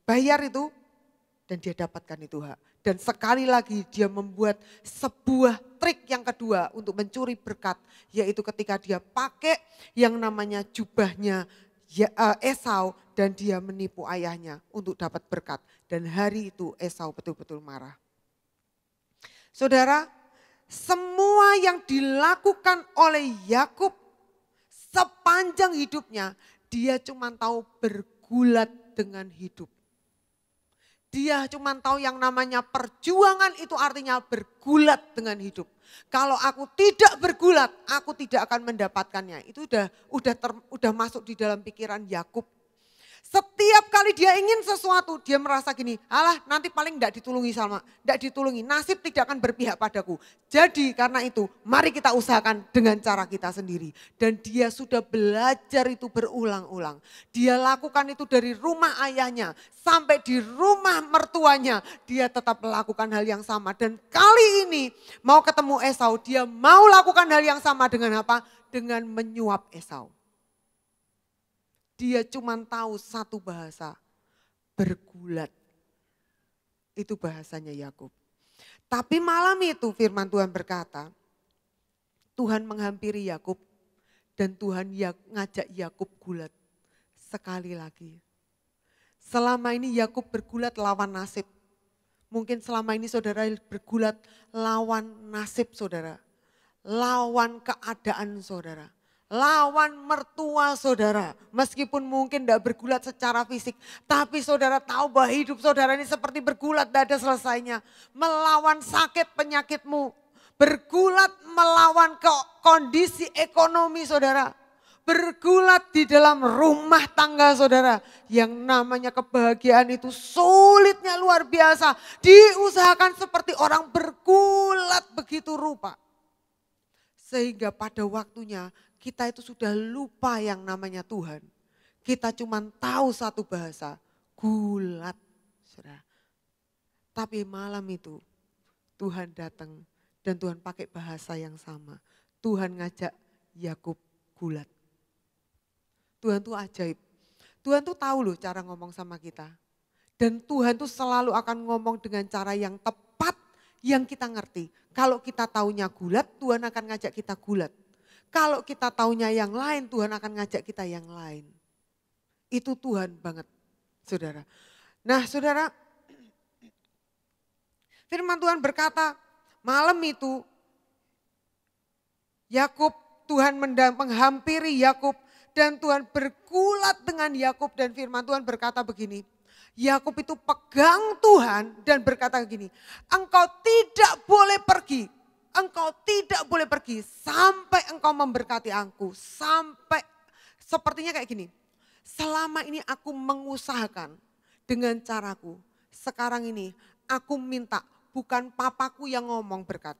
bayar itu dan dia dapatkan itu hak. Dan sekali lagi dia membuat sebuah trik yang kedua untuk mencuri berkat. Yaitu ketika dia pakai yang namanya jubahnya Esau dan dia menipu ayahnya untuk dapat berkat. Dan hari itu Esau betul-betul marah. Saudara, semua yang dilakukan oleh Yakub sepanjang hidupnya, dia cuma tahu bergulat dengan hidup. Dia cuma tahu yang namanya perjuangan itu artinya bergulat dengan hidup. Kalau aku tidak bergulat, aku tidak akan mendapatkannya. Itu udah masuk di dalam pikiran Yakub. Setiap kali dia ingin sesuatu, dia merasa gini, alah nanti paling tidak ditulungi, nasib tidak akan berpihak padaku. Jadi karena itu, mari kita usahakan dengan cara kita sendiri. Dan dia sudah belajar itu berulang-ulang. Dia lakukan itu dari rumah ayahnya sampai di rumah mertuanya. Dia tetap melakukan hal yang sama. Dan kali ini mau ketemu Esau, dia mau lakukan hal yang sama dengan apa? Dengan menyuap Esau. Dia cuma tahu satu bahasa, bergulat Itu bahasanya Yakub. Tapi malam itu firman Tuhan berkata, Tuhan menghampiri Yakub dan Tuhan ngajak Yakub gulat sekali lagi. Selama ini Yakub bergulat lawan nasib. Mungkin selama ini saudara bergulat lawan nasib saudara. Lawan keadaan saudara. Lawan mertua saudara. Meskipun mungkin tidak bergulat secara fisik. Tapi saudara tahu bahwa hidup saudara ini seperti bergulat tidak ada selesainya. Melawan sakit penyakitmu. Bergulat melawan kondisi ekonomi saudara. Bergulat di dalam rumah tangga saudara. Yang namanya kebahagiaan itu sulitnya luar biasa. Diusahakan seperti orang bergulat begitu rupa. Sehingga pada waktunya kita itu sudah lupa yang namanya Tuhan. Kita cuma tahu satu bahasa, gulat. Saudara. Tapi malam itu Tuhan datang dan Tuhan pakai bahasa yang sama. Tuhan ngajak Yakub gulat. Tuhan tuh ajaib. Tuhan tuh tahu loh cara ngomong sama kita. Dan Tuhan tuh selalu akan ngomong dengan cara yang tepat yang kita ngerti. Kalau kita taunya gulat, Tuhan akan ngajak kita gulat. Kalau kita taunya yang lain, Tuhan akan ngajak kita yang lain. Itu Tuhan banget, saudara. Nah saudara, firman Tuhan berkata, malam itu Yakub, Tuhan menghampiri Yakub dan Tuhan bergulat dengan Yakub dan firman Tuhan berkata begini. Yakub itu pegang Tuhan dan berkata begini, engkau tidak boleh pergi. Engkau tidak boleh pergi sampai engkau memberkati aku. Sampai sepertinya kayak gini. Selama ini aku mengusahakan dengan caraku. Sekarang ini aku minta bukan papaku yang ngomong berkat.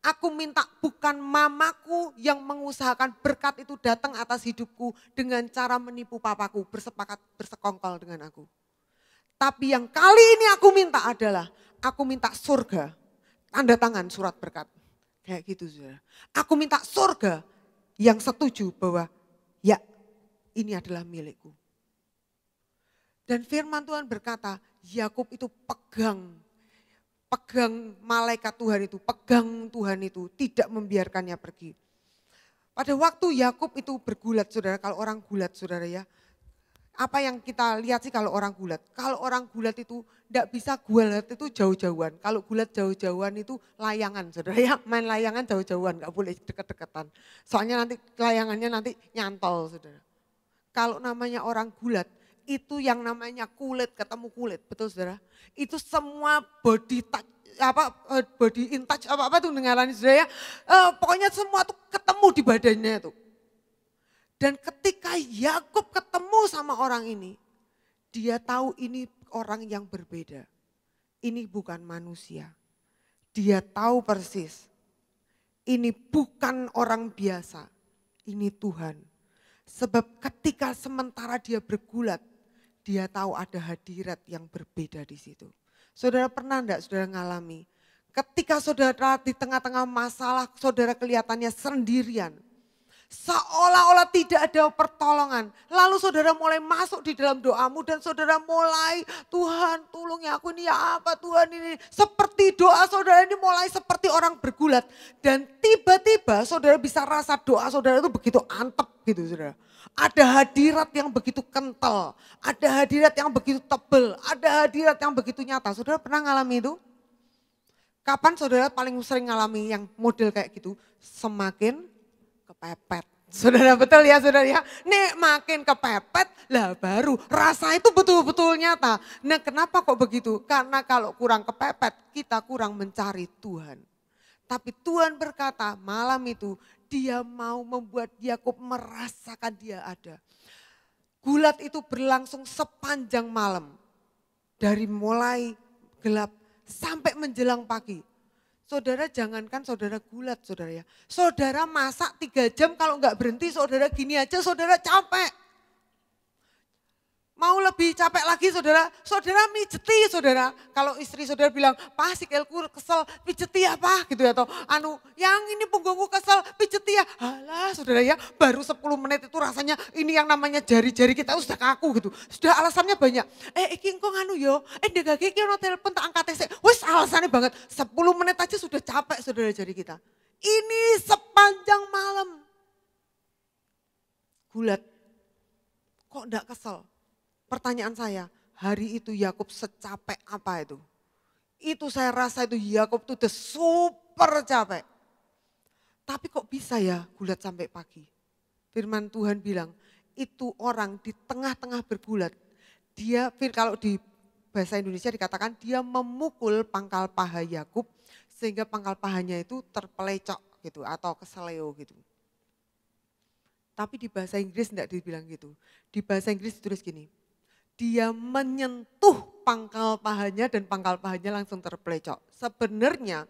Aku minta bukan mamaku yang mengusahakan berkat itu datang atas hidupku dengan cara menipu papaku, bersepakat, bersekongkol dengan aku. Tapi yang kali ini aku minta adalah, aku minta surga, tanda tangan surat berkat. Kayak gitu saudara. Aku minta surga yang setuju bahwa ya ini adalah milikku. Dan firman Tuhan berkata, Yakub itu pegang malaikat Tuhan itu, pegang Tuhan itu, tidak membiarkannya pergi. Pada waktu Yakub itu bergulat saudara, kalau orang gulat saudara ya, apa yang kita lihat sih kalau orang gulat? Kalau orang gulat itu tidak bisa gulat itu jauh-jauhan. Kalau gulat jauh-jauhan itu layangan saudara ya, main layangan jauh-jauhan, gak boleh deket-deketan. Soalnya nanti layangannya nanti nyantol saudara. Kalau namanya orang gulat, itu yang namanya kulit ketemu kulit, betul saudara? Itu semua body touch, body in touch, apa tuh dengaran saudara ya. Pokoknya semua tuh ketemu di badannya tuh. Dan ketika Yakub ketemu sama orang ini, dia tahu ini orang yang berbeda. Ini bukan manusia. Dia tahu persis, ini bukan orang biasa, ini Tuhan. Sebab ketika sementara dia bergulat, dia tahu ada hadirat yang berbeda di situ. Saudara pernah enggak saudara ngalami? Ketika saudara di tengah-tengah masalah, saudara kelihatannya sendirian. Seolah-olah tidak ada pertolongan. Lalu saudara mulai masuk di dalam doamu dan saudara mulai, Tuhan tolong ya aku ini ya apa Tuhan ini. Seperti doa saudara ini mulai seperti orang bergulat. Dan tiba-tiba saudara bisa rasa doa saudara itu begitu antep gitu saudara. Ada hadirat yang begitu kental, ada hadirat yang begitu tebal, ada hadirat yang begitu nyata. Saudara pernah ngalami itu? Kapan saudara paling sering ngalami yang model kayak gitu? Semakin kepepet. Saudara betul ya saudara ya. Nih makin kepepet lah baru rasa itu betul-betul nyata. Nah kenapa kok begitu? Karena kalau kurang kepepet kita kurang mencari Tuhan. Tapi Tuhan berkata malam itu dia mau membuat Yakub merasakan dia ada. Gulat itu berlangsung sepanjang malam. Dari mulai gelap sampai menjelang pagi. Saudara jangankan saudara gulat saudara ya. Saudara masak 3 jam kalau enggak berhenti saudara gini aja saudara capek. Mau lebih capek lagi saudara, saudara mijeti saudara. Kalau istri saudara bilang, Pak sikilku kesel, pijeti ya Pak gitu ya. Atau yang ini punggungku kesel, pijeti ya. Alah saudara ya, baru 10 menit itu rasanya ini yang namanya jari-jari kita sudah kaku gitu. Sudah alasannya banyak. Iki engko yo, degage iki ono telepon tak angkat sik. Wis alasannya banget, 10 menit aja sudah capek saudara jari kita. Ini sepanjang malam. Gulat, kok enggak kesel? Pertanyaan saya, hari itu Yakub secapek apa itu? Itu saya rasa itu Yakub itu udah super capek. Tapi kok bisa ya gulat sampai pagi? Firman Tuhan bilang, itu orang di tengah-tengah bergulat. Dia, kalau di bahasa Indonesia dikatakan dia memukul pangkal paha Yakub sehingga pangkal pahanya itu terpelecok gitu atau keseleo gitu. Tapi di bahasa Inggris enggak dibilang gitu. Di bahasa Inggris ditulis gini, dia menyentuh pangkal pahanya dan pangkal pahanya langsung terpelecok. Sebenarnya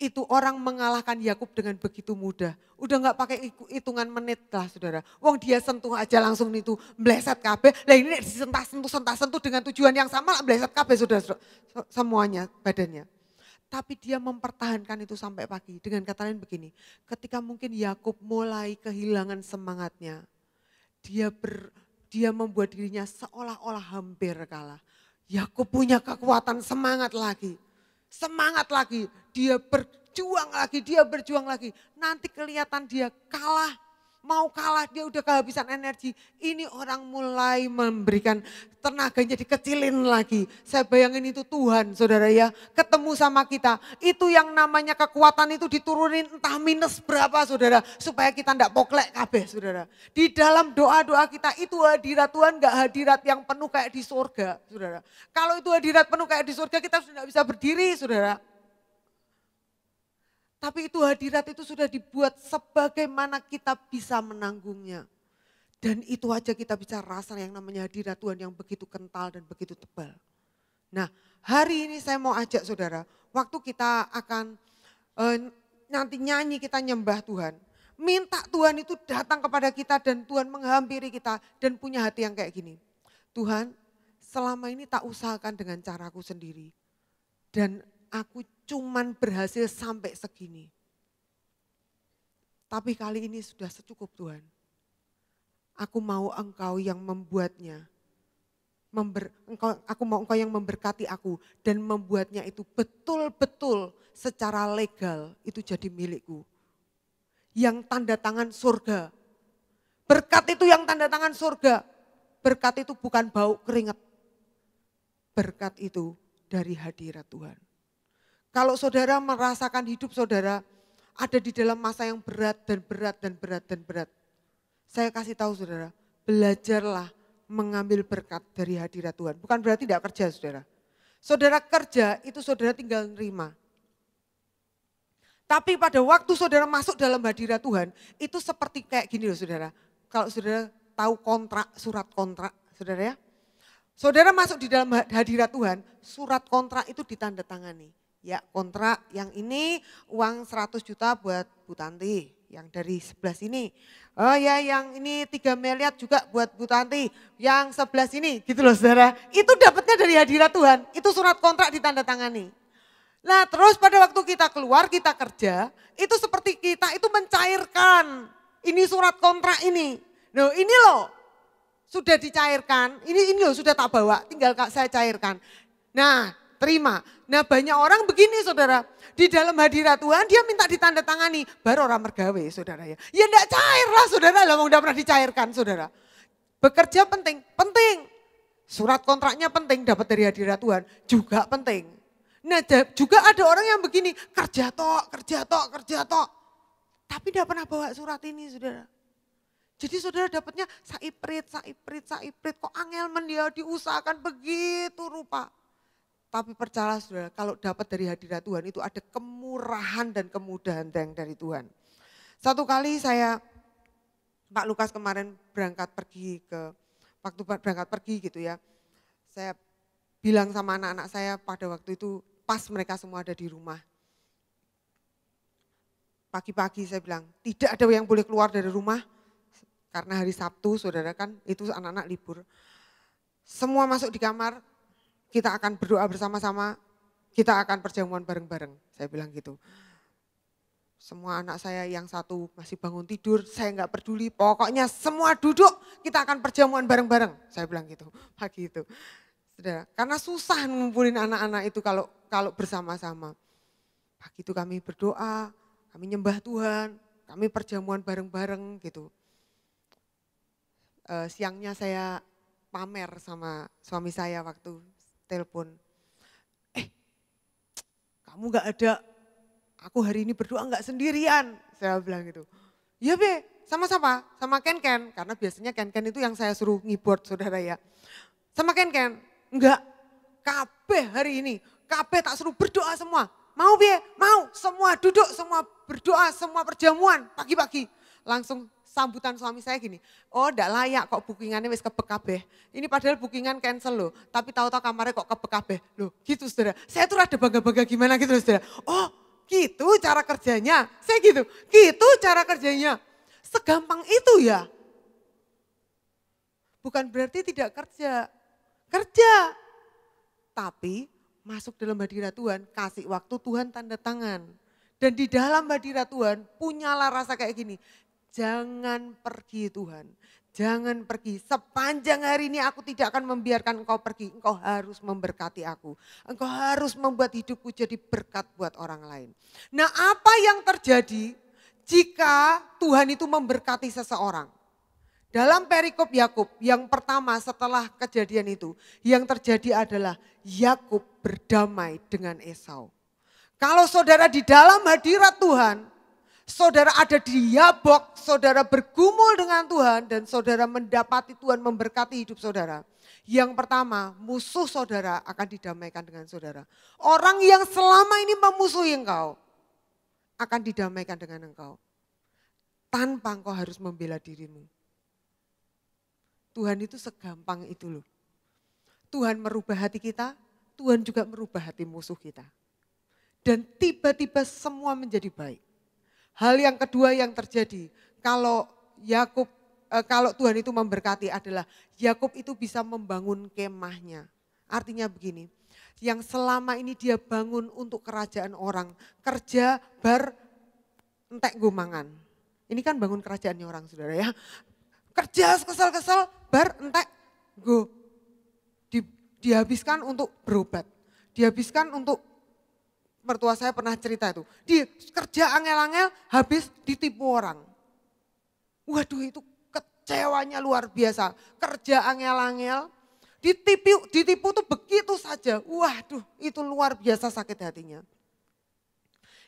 itu orang mengalahkan Yakub dengan begitu mudah. Udah gak pakai hitungan menit lah saudara. Wong dia sentuh aja langsung itu meleset kabeh. Lah ini disentuh dengan tujuan yang sama lah meleset kabeh saudara. Semuanya badannya. Tapi dia mempertahankan itu sampai pagi. Dengan kata lain begini, ketika mungkin Yakub mulai kehilangan semangatnya. Dia membuat dirinya seolah-olah hampir kalah. Yakub punya kekuatan semangat lagi. Semangat lagi, dia berjuang lagi. Nanti kelihatan dia kalah, mau kalah dia udah kehabisan energi. Ini orang mulai memberikan tenaganya dikecilin lagi. Saya bayangin itu Tuhan saudara ya, ketemu sama kita. Itu yang namanya kekuatan itu diturunin entah minus berapa saudara. Supaya kita enggak poklek kabeh saudara. Di dalam doa-doa kita itu hadirat Tuhan enggak hadirat yang penuh kayak di surga saudara. Kalau itu hadirat penuh kayak di surga kita sudah bisa berdiri saudara. Tapi itu hadirat itu sudah dibuat sebagaimana kita bisa menanggungnya. Dan itu aja kita bisa rasa yang namanya hadirat Tuhan yang begitu kental dan begitu tebal. Nah hari ini saya mau ajak saudara, waktu kita akan nanti nyanyi kita nyembah Tuhan. Minta Tuhan itu datang kepada kita dan Tuhan menghampiri kita dan punya hati yang kayak gini. Tuhan selama ini tak usahakan dengan caraku sendiri. Dan aku cuman berhasil sampai segini. Tapi kali ini sudah secukup Tuhan. Aku mau Engkau yang membuatnya. Aku mau Engkau yang memberkati aku dan membuatnya itu betul-betul secara legal itu jadi milikku. Yang tanda tangan surga. Berkat itu yang tanda tangan surga. Berkat itu bukan bau keringat. Berkat itu dari hadirat Tuhan. Kalau saudara merasakan hidup saudara ada di dalam masa yang berat dan berat dan berat dan berat. Saya kasih tahu saudara, belajarlah mengambil berkat dari hadirat Tuhan. Bukan berarti tidak kerja saudara. Saudara kerja itu saudara tinggal nerima. Tapi pada waktu saudara masuk dalam hadirat Tuhan, itu seperti kayak gini loh saudara. Kalau saudara tahu kontrak, surat kontrak saudara ya. Saudara masuk di dalam hadirat Tuhan, surat kontrak itu ditandatangani. Ya kontrak yang ini uang 100 juta buat Bu Tanti, yang dari sebelah sini. Oh ya yang ini 3 miliar juga buat Bu Tanti, yang sebelah sini gitu loh saudara. Itu dapatnya dari hadirat Tuhan, itu surat kontrak ditandatangani. Nah terus pada waktu kita keluar, kita kerja, itu seperti kita itu mencairkan ini surat kontrak ini. Loh ini loh sudah dicairkan, ini loh sudah tak bawa, tinggal saya cairkan. Nah terima. Nah banyak orang begini saudara, di dalam hadirat Tuhan dia minta ditandatangani, baru orang mergawe saudara ya. Ya enggak cair lah saudara, lah udah pernah dicairkan saudara. Bekerja penting, penting. Surat kontraknya penting, dapat dari hadirat Tuhan juga penting. Nah juga ada orang yang begini, kerja tok. Tapi enggak pernah bawa surat ini saudara. Jadi saudara dapatnya saiprit, kok angelmen dia diusahakan begitu rupa. Tapi percayalah saudara, kalau dapat dari hadirat Tuhan itu ada kemurahan dan kemudahan yang dari Tuhan. Satu kali Pak Lukas kemarin waktu berangkat pergi gitu ya. Saya bilang sama anak-anak saya pada waktu itu pas mereka semua ada di rumah. Pagi-pagi saya bilang, tidak ada yang boleh keluar dari rumah. Karena hari Sabtu saudara kan itu anak-anak libur. semua masuk di kamar, kita akan berdoa bersama-sama, kita akan perjamuan bareng-bareng. Saya bilang gitu. Semua anak saya yang satu masih bangun tidur, saya nggak peduli. Pokoknya semua duduk, kita akan perjamuan bareng-bareng. Saya bilang gitu, pagi itu. Saudara, karena susah ngumpulin anak-anak itu kalau bersama-sama. Pagi itu kami berdoa, kami nyembah Tuhan, kami perjamuan bareng-bareng gitu. Siangnya saya pamer sama suami saya waktu telepon. Kamu gak ada, aku hari ini berdoa gak sendirian. Saya bilang gitu. Iya Be, sama-sama, sama Ken-Ken. Karena biasanya Ken-Ken itu yang saya suruh ngibot saudara ya. Sama Ken-Ken, enggak. Kabeh hari ini, kabeh tak suruh berdoa semua. Mau Be, mau, semua duduk, semua berdoa, semua perjamuan pagi-pagi. Langsung sambutan suami saya gini, oh enggak layak kok bookingannya wis kebek kabeh. Ini padahal bookingan cancel loh, tapi tahu-tahu kamarnya kok kebek kabeh. Loh gitu saudara, saya tuh rada bangga-bangga gimana gitu loh saudara. Oh gitu cara kerjanya, saya gitu cara kerjanya. Segampang itu ya. Bukan berarti tidak kerja, kerja. Tapi masuk dalam hadirat Tuhan, kasih waktu Tuhan tanda tangan. Dan di dalam hadirat Tuhan punyalah rasa kayak gini. Jangan pergi Tuhan, jangan pergi. Sepanjang hari ini aku tidak akan membiarkan engkau pergi. Engkau harus memberkati aku. Engkau harus membuat hidupku jadi berkat buat orang lain. Nah apa yang terjadi jika Tuhan itu memberkati seseorang? Dalam perikop Yakub yang pertama setelah kejadian itu, yang terjadi adalah Yakub berdamai dengan Esau. Kalau saudara di dalam hadirat Tuhan, saudara ada di Yabok, saudara bergumul dengan Tuhan dan saudara mendapati Tuhan memberkati hidup saudara. Yang pertama, musuh saudara akan didamaikan dengan saudara. Orang yang selama ini memusuhi engkau akan didamaikan dengan engkau. Tanpa engkau harus membela dirimu. Tuhan itu segampang itu loh. Tuhan merubah hati kita, Tuhan juga merubah hati musuh kita. Dan tiba-tiba semua menjadi baik. Hal yang kedua yang terjadi kalau Tuhan itu memberkati adalah Yakub itu bisa membangun kemahnya. Artinya begini, yang selama ini dia bangun untuk kerajaan orang, kerja bar entek gumangan. Ini kan bangun kerajaannya orang saudara ya. Kerja kesel-kesel bar entek go. Dihabiskan untuk berobat, dihabiskan untuk mertua saya pernah cerita itu, dia kerja angel-angel habis ditipu orang. Waduh itu kecewanya luar biasa, kerja angel-angel ditipu tuh begitu saja. Waduh itu luar biasa sakit hatinya.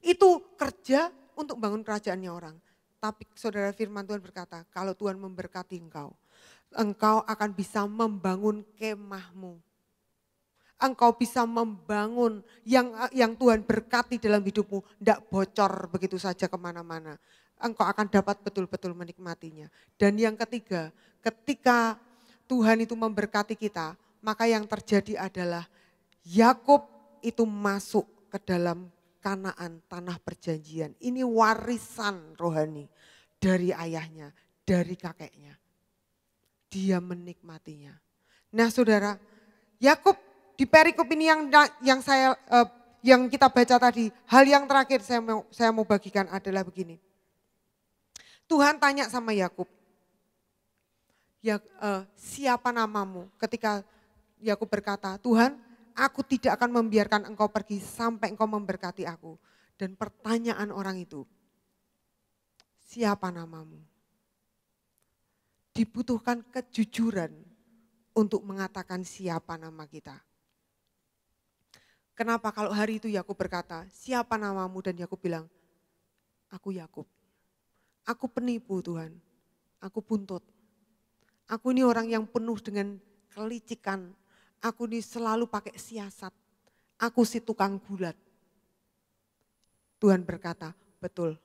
Itu kerja untuk bangun kerajaannya orang. Tapi saudara firman Tuhan berkata, kalau Tuhan memberkati engkau akan bisa membangun kemahmu. Engkau bisa membangun yang Tuhan berkati dalam hidupmu, tidak bocor begitu saja kemana-mana. Engkau akan dapat betul-betul menikmatinya. Dan yang ketiga, ketika Tuhan itu memberkati kita, maka yang terjadi adalah Yakub itu masuk ke dalam Kanaan, tanah perjanjian. Ini warisan rohani dari ayahnya, dari kakeknya. Dia menikmatinya. Nah saudara, Yakub di perikop ini yang kita baca tadi, hal yang terakhir saya mau bagikan adalah begini. Tuhan tanya sama Yakub, siapa namamu? Ketika Yakub berkata, Tuhan, aku tidak akan membiarkan engkau pergi sampai engkau memberkati aku. Dan pertanyaan orang itu, siapa namamu? Dibutuhkan kejujuran untuk mengatakan siapa nama kita. Kenapa kalau hari itu Yakub berkata, siapa namamu? Dan Yakub bilang, aku Yakub. Aku penipu Tuhan, aku buntut. Aku ini orang yang penuh dengan kelicikan. Aku ini selalu pakai siasat. Aku si tukang gulat. Tuhan berkata, betul.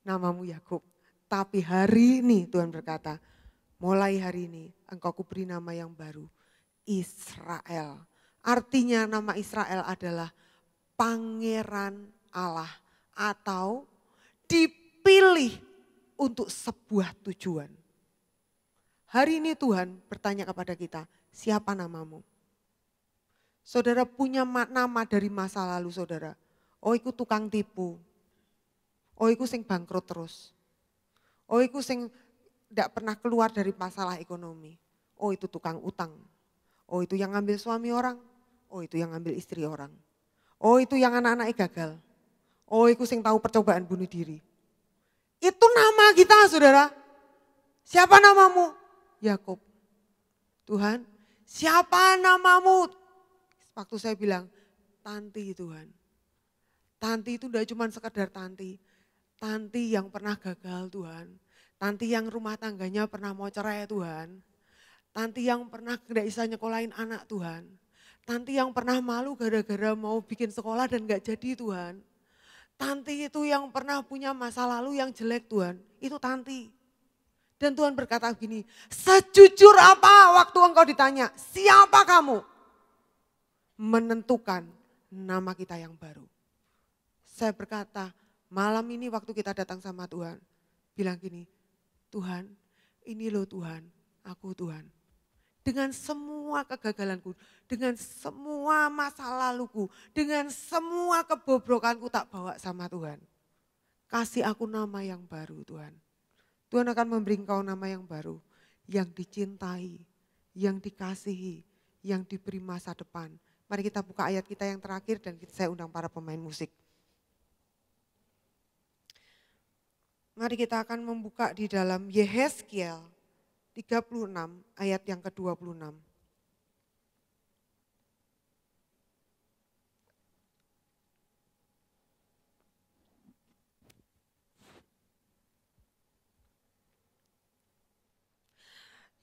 Namamu Yakub. Tapi hari ini Tuhan berkata, mulai hari ini engkau kuberi nama yang baru. Israel. Artinya nama Israel adalah Pangeran Allah atau dipilih untuk sebuah tujuan. Hari ini Tuhan bertanya kepada kita, siapa namamu? Saudara punya nama dari masa lalu saudara. Oh iku tukang tipu. Oh iku sing bangkrut terus. Oh iku sing tidak pernah keluar dari masalah ekonomi. Oh itu tukang utang. Oh itu yang ngambil suami orang. Oh itu yang ngambil istri orang. Oh itu yang anak-anaknya gagal. Oh itu sing tahu percobaan bunuh diri. Itu nama kita saudara. Siapa namamu? Yakub. Tuhan, siapa namamu? Waktu saya bilang, Tanti Tuhan. Tanti itu tidak cuma sekedar Tanti. Tanti yang pernah gagal Tuhan. Tanti yang rumah tangganya pernah mau cerai Tuhan. Tanti yang pernah tidak bisa nyekolahin anak Tuhan. Tanti yang pernah malu gara-gara mau bikin sekolah dan gak jadi Tuhan. Tanti itu yang pernah punya masa lalu yang jelek Tuhan. Itu Tanti. Dan Tuhan berkata begini, sejujur apa waktu engkau ditanya, siapa kamu? Menentukan nama kita yang baru. Saya berkata, malam ini waktu kita datang sama Tuhan, bilang gini, Tuhan, ini loh Tuhan, aku Tuhan. Dengan semua kegagalanku, dengan semua masa laluku, dengan semua kebobrokanku tak bawa sama Tuhan. Kasih aku nama yang baru Tuhan. Tuhan akan memberi engkau nama yang baru, yang dicintai, yang dikasihi, yang diberi masa depan. Mari kita buka ayat kita yang terakhir dan saya undang para pemain musik. Mari kita akan membuka di dalam Yehezkiel 36 ayat yang ke-26.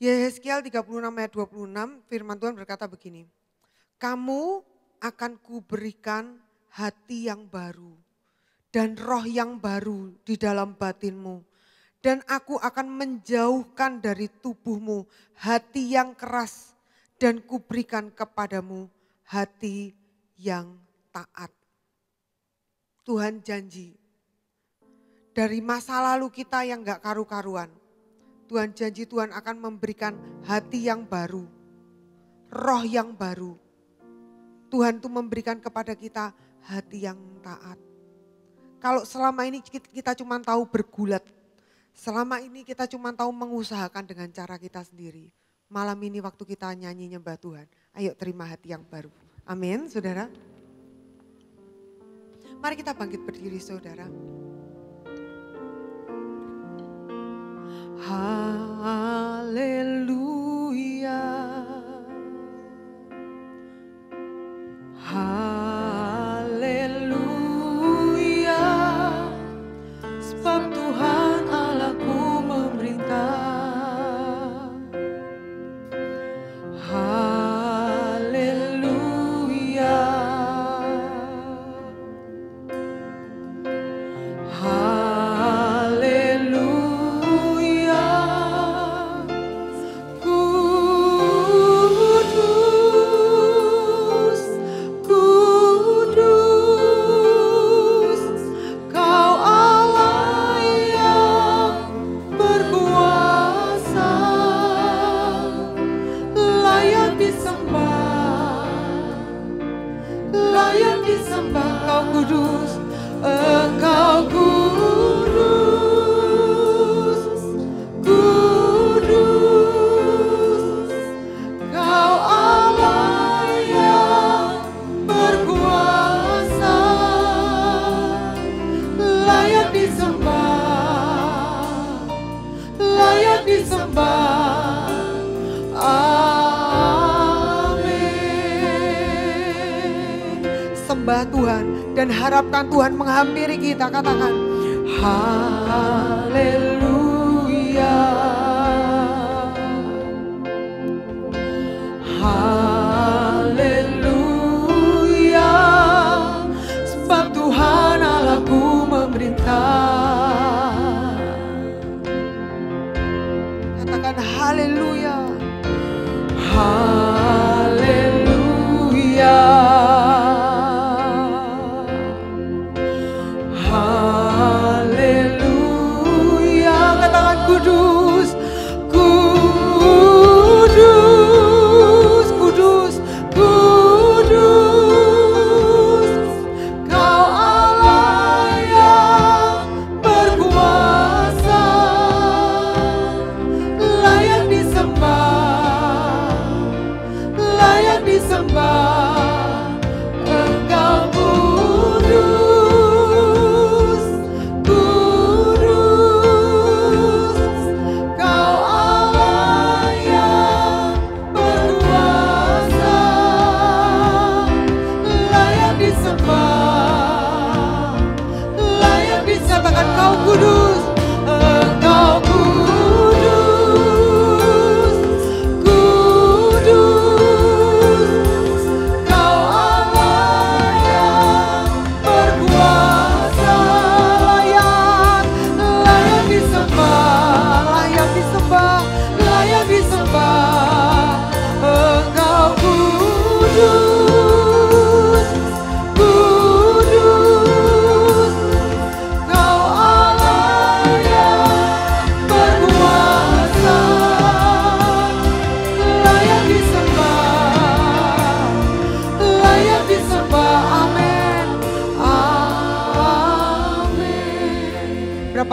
Yehezkiel 36 ayat 26 firman Tuhan berkata begini. Kamu akan kuberikan hati yang baru dan roh yang baru di dalam batinmu. Dan aku akan menjauhkan dari tubuhmu hati yang keras dan kuberikan kepadamu hati yang taat. Tuhan janji dari masa lalu kita yang gak karu-karuan. Tuhan janji Tuhan akan memberikan hati yang baru, roh yang baru. Tuhan tuh memberikan kepada kita hati yang taat. Kalau selama ini kita cuma tahu bergulat, selama ini kita cuma tahu mengusahakan dengan cara kita sendiri. Malam ini waktu kita nyanyi nyembah Tuhan, ayo terima hati yang baru. Amin, saudara. Mari kita bangkit berdiri, saudara. Haleluya. Haleluya. Sebab Tuhan Allahku memerintah. Haleluya. Sembah Tuhan dan harapkan Tuhan menghampiri kita. Katakan haleluya. Haleluya. Sebab Tuhan Allahku memerintah. Katakan haleluya. Haleluya. Haleluya. Katakan kudus, kudus.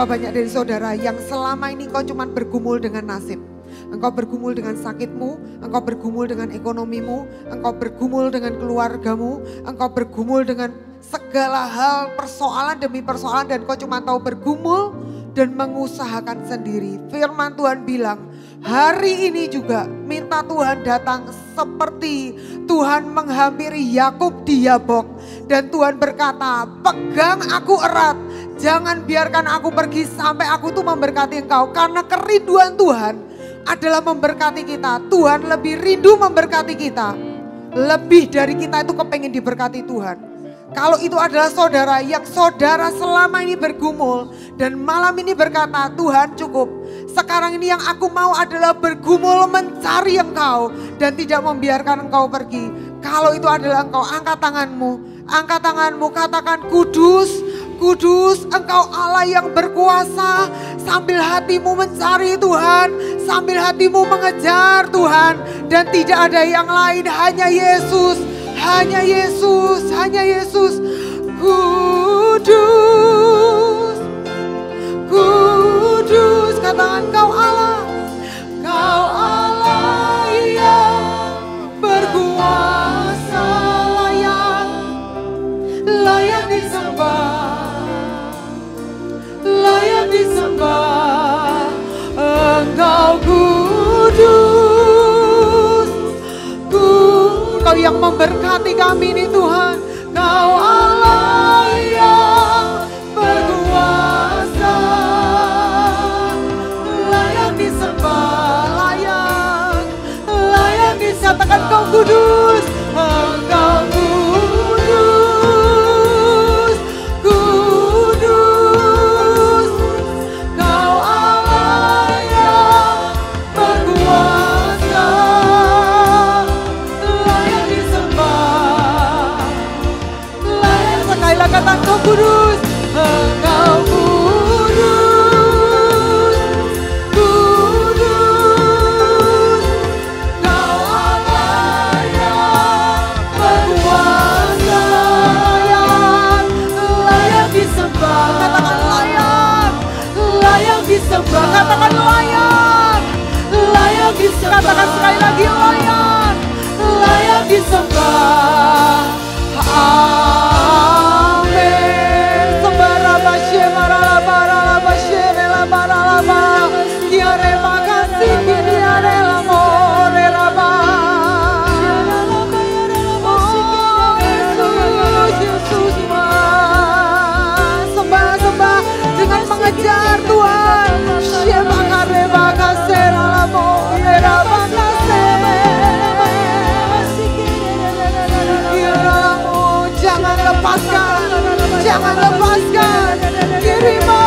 Berapa banyak dari saudara yang selama ini kau cuma bergumul dengan nasib. Engkau bergumul dengan sakitmu, engkau bergumul dengan ekonomimu, engkau bergumul dengan keluargamu, engkau bergumul dengan segala hal persoalan demi persoalan dan kau cuma tahu bergumul dan mengusahakan sendiri. Firman Tuhan bilang, hari ini juga minta Tuhan datang seperti Tuhan menghampiri Yakub di Yabok. Dan Tuhan berkata, pegang aku erat, jangan biarkan aku pergi sampai aku tuh memberkati engkau. Karena kerinduan Tuhan adalah memberkati kita. Tuhan lebih rindu memberkati kita. Lebih dari kita itu kepengen diberkati Tuhan. Kalau itu adalah saudara yang saudara selama ini bergumul dan malam ini berkata, Tuhan cukup. Sekarang ini yang aku mau adalah bergumul mencari engkau dan tidak membiarkan engkau pergi. Kalau itu adalah engkau, angkat tanganmu, katakan kudus, kudus, engkau Allah yang berkuasa. Sambil hatimu mencari Tuhan, sambil hatimu mengejar Tuhan. Dan tidak ada yang lain, hanya Yesus, hanya Yesus, hanya Yesus. Kudus, kudus, katakan kau Allah yang berkuasa, layak disembah, layak disembah. Engkau kudus, Kau yang memberkati kami ini Tuhan. Kau Allah yang berkuasa, layak disembah, layak disatakan kau kudus. Engkau kudus, kudus, kau Allah yang berkuasa, layak disembah, layak. Sekali lagi kata kau kudus, engkau kudus, kudus, kau Allah yang berkuasa, layak disembah. Katakan layak, layak disembah. Katakan layak, layak disembah. Katakan sekali lagi layak, layak disembah. Amin. Sembaraba shemara bara ba shemela bara ba. Kiare makasih kiare lamore raba. Oh Yesus, Yesus sembah dengan mengejar Tuhan. Shemakare bakasera lamore raba kaseme. Jangan lepaskan, jangan lepaskan. Terima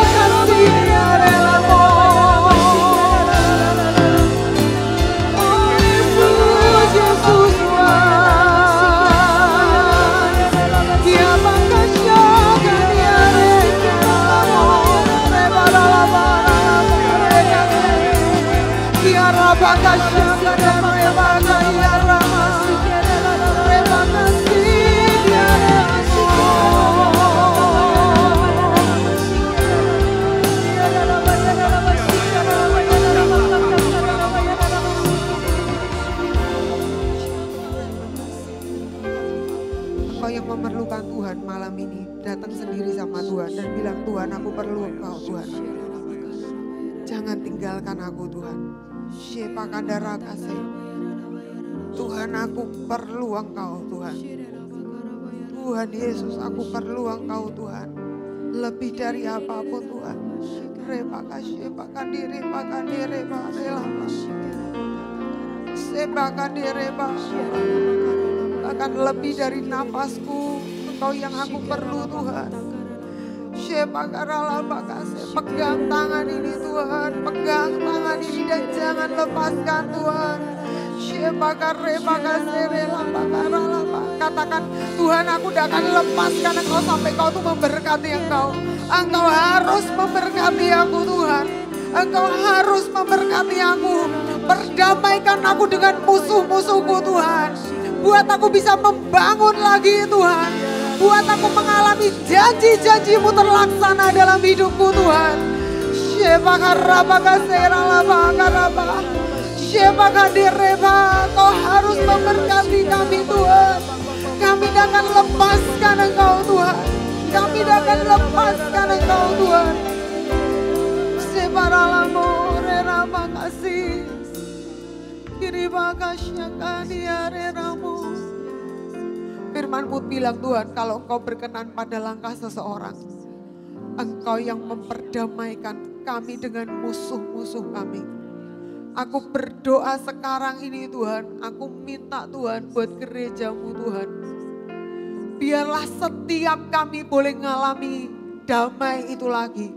kasih ya relamu. Oh Yesus, Yesus dia makasya kan dia relamu. Dia rabakasya kan dia rebakaya rama. Engkau yang memerlukan Tuhan malam ini, datang sendiri sama Tuhan dan bilang, Tuhan aku perlu Engkau Tuhan. Jangan tinggalkan aku Tuhan. Tuhan aku perlu Engkau Tuhan. Tuhan Yesus aku perlu Engkau Tuhan. Lebih dari apapun Tuhan. Bahkan lebih dari nafasku, Engkau yang aku perlu Tuhan. Pegang tangan ini Tuhan, pegang tangan ini dan jangan lepaskan Tuhan. Katakan, Tuhan aku tidak akan lepaskan Engkau sampai Kau tuh memberkati Engkau. Engkau harus memberkati aku Tuhan. Engkau harus memberkati aku. Perdamaikan aku dengan musuh-musuhku Tuhan. Buat aku bisa membangun lagi Tuhan. buat aku mengalami janji-janji-Mu terlaksana dalam hidupku Tuhan. Kau harus memberkati kami Tuhan. Kami tidak akan lepaskan Engkau Tuhan. Kami tidak akan lepaskan Engkau Tuhan. Sebaralamu rerama kasih. Kiriba kasyakan diareramu. Firman-Mu bilang Tuhan, kalau Engkau berkenan pada langkah seseorang, Engkau yang memperdamaikan kami dengan musuh-musuh kami. Aku berdoa sekarang ini Tuhan, aku minta Tuhan buat gereja-Mu Tuhan. Biarlah setiap kami boleh ngalami damai itu lagi.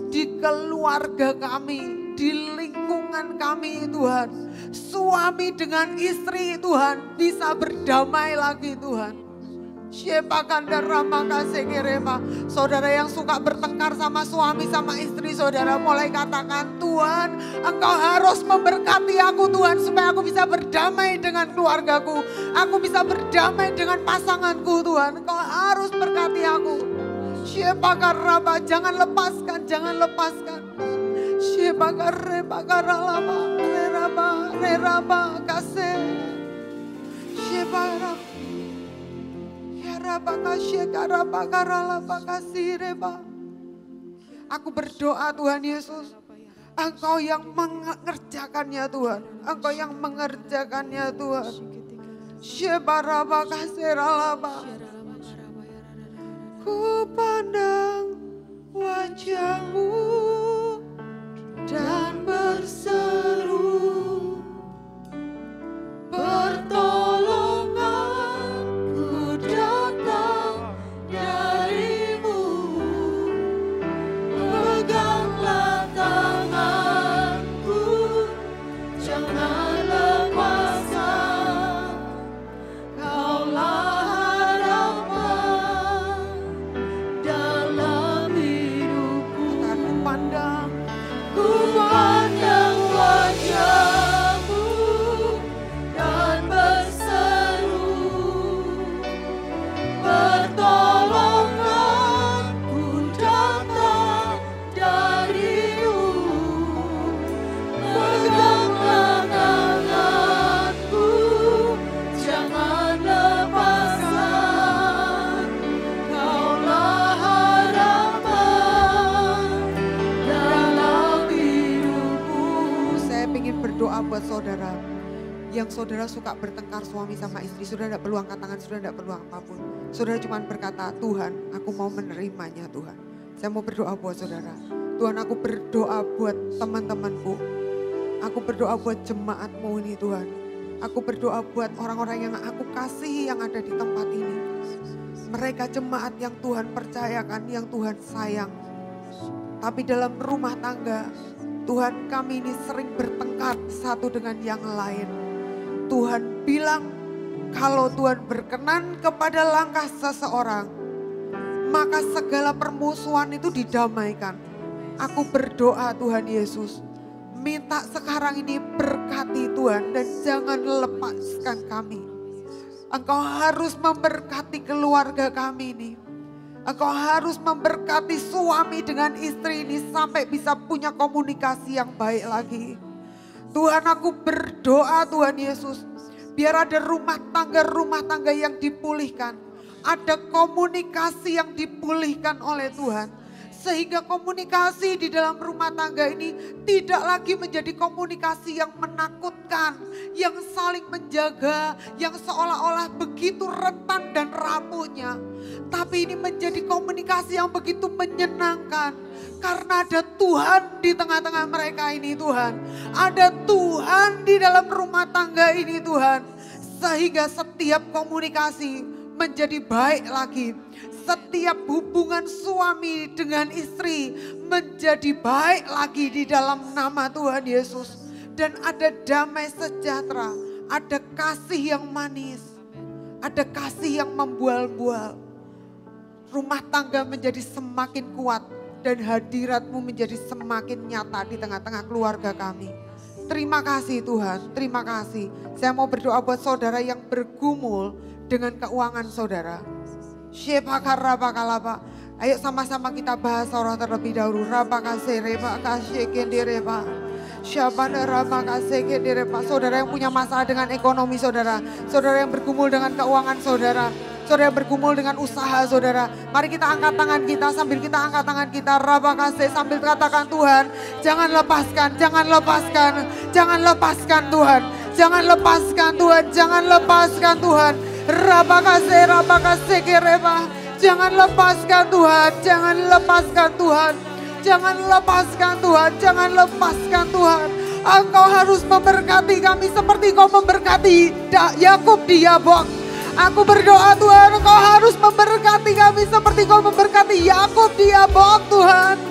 Di keluarga kami, di lingkungan kami Tuhan. Suami dengan istri Tuhan bisa berdamai lagi Tuhan. Saudara yang suka bertengkar sama suami sama istri saudara, mulai katakan, Tuhan Engkau harus memberkati aku Tuhan, supaya aku bisa berdamai dengan keluargaku, aku bisa berdamai dengan pasanganku Tuhan. Engkau harus berkati aku. Jangan lepaskan, jangan lepaskan. Aku berdoa Tuhan Yesus, Engkau yang mengerjakannya Tuhan, Engkau yang mengerjakannya Tuhan. Ku pandang wajah-Mu dan berseru, pertolonganku datang dari-Mu. Peganglah tanganku, jangan lepaskan. Kaulah harapan dalam hidupku. Ku pandang wajah-Mu dan berseru, pertolonganku datang dari-Mu. Peganglah tanganku, jangan lepaskan. Kaulah harapan dalam hidupku. Saya ingin berdoa buat saudara yang saudara suka bertengkar suami sama istri. Saudara tidak perlu angkat tangan, saudara tidak perlu apapun. Saudara cuma berkata, Tuhan aku mau menerimanya Tuhan. Saya mau berdoa buat saudara. Tuhan aku berdoa buat teman-temanku. Aku berdoa buat jemaat-Mu ini Tuhan. Aku berdoa buat orang-orang yang aku kasihi yang ada di tempat ini. Mereka jemaat yang Tuhan percayakan, yang Tuhan sayang. Tapi dalam rumah tangga, Tuhan kami ini sering bertengkar satu dengan yang lain. Tuhan bilang, kalau Tuhan berkenan kepada langkah seseorang, maka segala permusuhan itu didamaikan. Aku berdoa Tuhan Yesus, minta sekarang ini berkati Tuhan dan jangan lepaskan kami. Engkau harus memberkati keluarga kami ini. Engkau harus memberkati suami dengan istri ini sampai bisa punya komunikasi yang baik lagi. Tuhan aku berdoa Tuhan Yesus, biar ada rumah tangga yang dipulihkan. Ada komunikasi yang dipulihkan oleh Tuhan. Sehingga komunikasi di dalam rumah tangga ini tidak lagi menjadi komunikasi yang menakutkan, yang saling menjaga, yang seolah-olah begitu rentan dan rapuhnya. Tapi ini menjadi komunikasi yang begitu menyenangkan. Karena ada Tuhan di tengah-tengah mereka ini Tuhan. Ada Tuhan di dalam rumah tangga ini Tuhan. Sehingga setiap komunikasi menjadi baik lagi. Setiap hubungan suami dengan istri menjadi baik lagi di dalam nama Tuhan Yesus. Dan ada damai sejahtera, ada kasih yang manis, ada kasih yang membual-bual. Rumah tangga menjadi semakin kuat dan hadirat-Mu menjadi semakin nyata di tengah-tengah keluarga kami. Terima kasih Tuhan, terima kasih. Saya mau berdoa buat saudara yang bergumul dengan keuangan saudara. Ayo sama-sama kita bahas roh terlebih dahulu. Saudara yang punya masalah dengan ekonomi saudara. Saudara yang bergumul dengan keuangan saudara. Saudara yang bergumul dengan usaha saudara. Mari kita angkat tangan kita, sambil kita angkat tangan kita. Sambil katakan Tuhan, jangan lepaskan, jangan lepaskan. Jangan lepaskan Tuhan. Jangan lepaskan Tuhan, jangan lepaskan Tuhan. Jangan lepaskan Tuhan, jangan lepaskan Tuhan. Jangan lepaskan Tuhan, jangan lepaskan Tuhan. Engkau harus memberkati kami seperti Kau memberkati Yakub di Yabok. Aku berdoa Tuhan, Engkau harus memberkati kami seperti Kau memberkati Yakub di Yabok Tuhan.